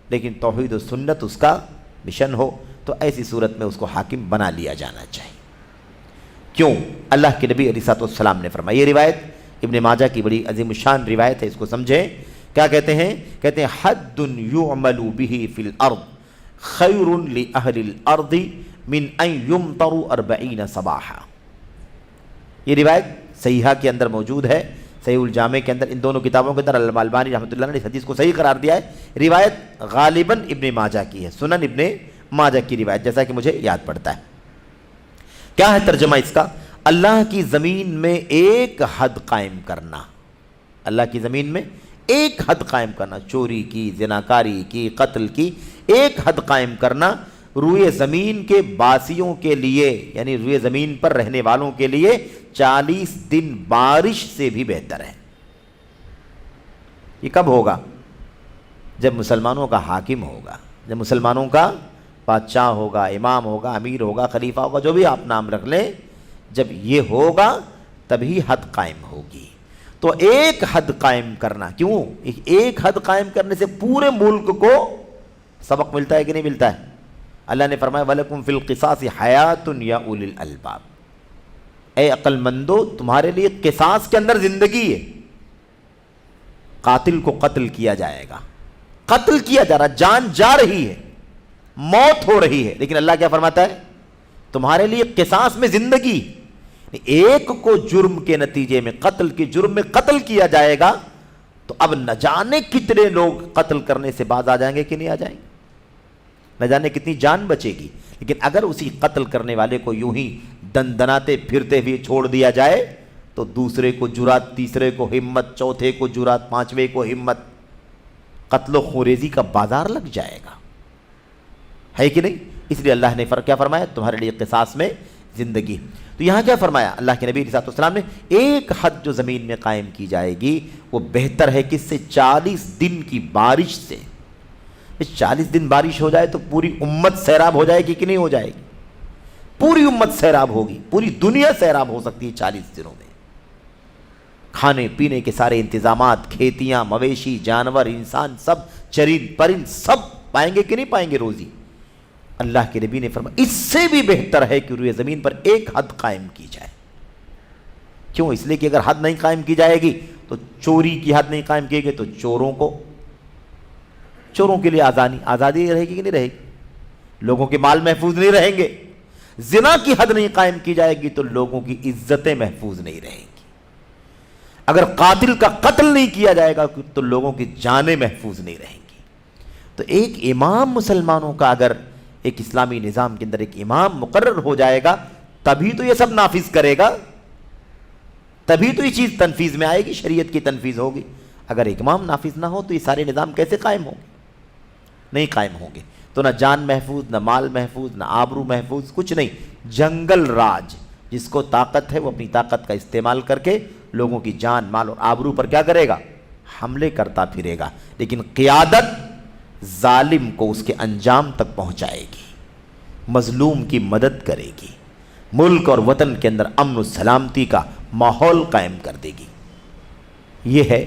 لیکن توحید و سنت اس کا مشن ہو، تو ایسی صورت میں اس کو حاکم بنا لیا جانا چاہیے۔ کیوں؟ اللہ کے نبی علیہ السلام نے فرمایا، یہ روایت ابن ماجہ کی بڑی عظیم الشان روایت ہے، اس کو سمجھیں۔ کیا کہتے ہیں؟ کہتے ہیں حد یعمل بہ فی الارض خیر لأہل الارض من ان یمطروا 40 صباحا۔ یہ روایت صحیحہ کے اندر موجود ہے، صحیح الجامع کے اندر، ان دونوں کتابوں کے اندر علامہ البانی رحمۃ اللہ نے اس حدیث کو صحیح قرار دیا ہے۔ روایت غالباً ابن ماجہ کی ہے، سنن ابن ماجہ کی روایت، جیسا کہ مجھے یاد پڑتا ہے۔ کیا ہے ترجمہ اس کا؟ اللہ کی زمین میں ایک حد قائم کرنا، اللہ کی زمین میں ایک حد قائم کرنا، چوری کی، زناکاری کی، قتل کی، ایک حد قائم کرنا روئے زمین کے باسیوں کے لیے، یعنی روئے زمین پر رہنے والوں کے لیے 40 دن بارش سے بھی بہتر ہے۔ یہ کب ہوگا؟ جب مسلمانوں کا حاکم ہوگا، جب مسلمانوں کا بادشاہ ہوگا، امام ہوگا، امیر ہوگا، خلیفہ ہوگا، جو بھی آپ نام رکھ لیں، جب یہ ہوگا تبھی حد قائم ہوگی۔ تو ایک حد قائم کرنا، کیوں؟ ایک حد قائم کرنے سے پورے ملک کو سبق ملتا ہے کہ نہیں ملتا ہے؟ اللہ نے فرمایا وَلَكُمْ فِي الْقِصَاصِ حَيَاتٌ يَا أُولِي الْأَلْبَابِ، اے عقل مندو تمہارے لیے قصاص کے اندر زندگی ہے۔ قاتل کو قتل کیا جائے گا، قتل کیا جا رہا، جان جا رہی ہے، موت ہو رہی ہے، لیکن اللہ کیا فرماتا ہے؟ تمہارے لیے قصاص میں زندگی۔ ایک کو جرم کے نتیجے میں، قتل کے جرم میں قتل کیا جائے گا تو اب نہ جانے کتنے لوگ قتل کرنے سے باز آ جائیں گے کہ نہیں آ جائیں گے، نہ جانے کتنی جان بچے گی۔ لیکن اگر اسی قتل کرنے والے کو یوں ہی دندناتے پھرتے ہوئے چھوڑ دیا جائے تو دوسرے کو جرات، تیسرے کو ہمت، چوتھے کو جرات، پانچویں کو ہمت، قتل و خوریزی کا بازار لگ جائے گا، ہے کہ نہیں؟ اس لیے اللہ نے کیا فرمایا؟ تمہارے لیے قصاص میں زندگی۔ تو یہاں کیا فرمایا اللہ کے نبی علیہ السلام نے؟ ایک حد جو زمین میں قائم کی جائے گی وہ بہتر ہے کس سے؟ 40 دن کی بارش سے۔ 40 دن بارش ہو جائے تو پوری امت سیراب ہو جائے گی کہ نہیں ہو جائے گی؟ پوری امت سیراب ہوگی، پوری دنیا سیراب ہو سکتی ہے 40 دنوں میں۔ کھانے پینے کے سارے انتظامات، کھیتیاں، مویشی، جانور، انسان، سب چرند پرند سب پائیں گے کہ نہیں پائیں گے روزی؟ اللہ کے نبی نے فرمایا اس سے بھی بہتر ہے کہ روئے زمین پر ایک حد قائم کی جائے۔ کیوں؟ اس لیے کہ اگر حد نہیں قائم کی جائے گی تو چوری کی حد نہیں قائم کی گئی تو چوروں کے لیے آزادی رہے گی کہ نہیں رہے گی؟ لوگوں کے مال محفوظ نہیں رہیں گے۔ زنا کی حد نہیں قائم کی جائے گی تو لوگوں کی عزتیں محفوظ نہیں رہیں گی۔ اگر قاتل کا قتل نہیں کیا جائے گا تو لوگوں کی جانیں محفوظ نہیں رہیں گی۔ تو ایک امام مسلمانوں کا اگر ایک اسلامی نظام کے اندر ایک امام مقرر ہو جائے گا تبھی تو یہ سب نافذ کرے گا، تبھی تو یہ چیز تنفیذ میں آئے گی، شریعت کی تنفیذ ہوگی۔ اگر ایک امام نافذ نہ ہو تو یہ سارے نظام کیسے قائم ہوں گے؟ نہیں قائم ہوں گے۔ تو نہ جان محفوظ، نہ مال محفوظ، نہ آبرو محفوظ، کچھ نہیں۔ جنگل راج، جس کو طاقت ہے وہ اپنی طاقت کا استعمال کر کے لوگوں کی جان، مال اور آبرو پر کیا کرے گا؟ حملے کرتا پھرے گا۔ لیکن قیادت ظالم کو اس کے انجام تک پہنچائے گی، مظلوم کی مدد کرے گی، ملک اور وطن کے اندر امن و سلامتی کا ماحول قائم کر دے گی۔ یہ ہے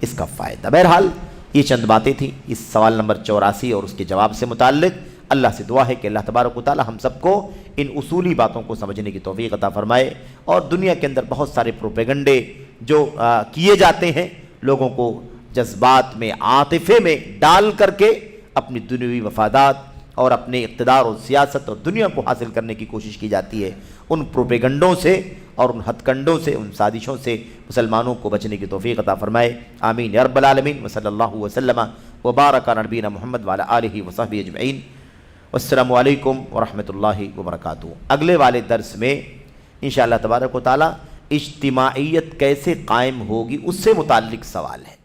اس کا فائدہ۔ بہرحال یہ چند باتیں تھیں اس سوال نمبر 84 اور اس کے جواب سے متعلق۔ اللہ سے دعا ہے کہ اللہ تبارک و تعالی ہم سب کو ان اصولی باتوں کو سمجھنے کی توفیق عطا فرمائے، اور دنیا کے اندر بہت سارے پروپیگنڈے جو کیے جاتے ہیں لوگوں کو جذبات میں، عاطفے میں ڈال کر کے اپنی دنیوی مفادات اور اپنے اقتدار اور سیاست اور دنیا کو حاصل کرنے کی کوشش کی جاتی ہے، ان پروپیگنڈوں سے اور ان ہتھ کنڈوں سے، ان سازشوں سے مسلمانوں کو بچنے کی توفیق عطا فرمائے۔ آمین یا رب العالمین۔ وصلی اللہ وسلم وبارک علی نبینا محمد وعلی آلہ وصحبہ اجمعین۔ والسلام علیکم ورحمۃ اللہ وبرکاتہ۔ اگلے والے درس میں انشاءاللہ تبارک و تعالی اجتماعیت کیسے قائم ہوگی اس سے متعلق سوال ہے۔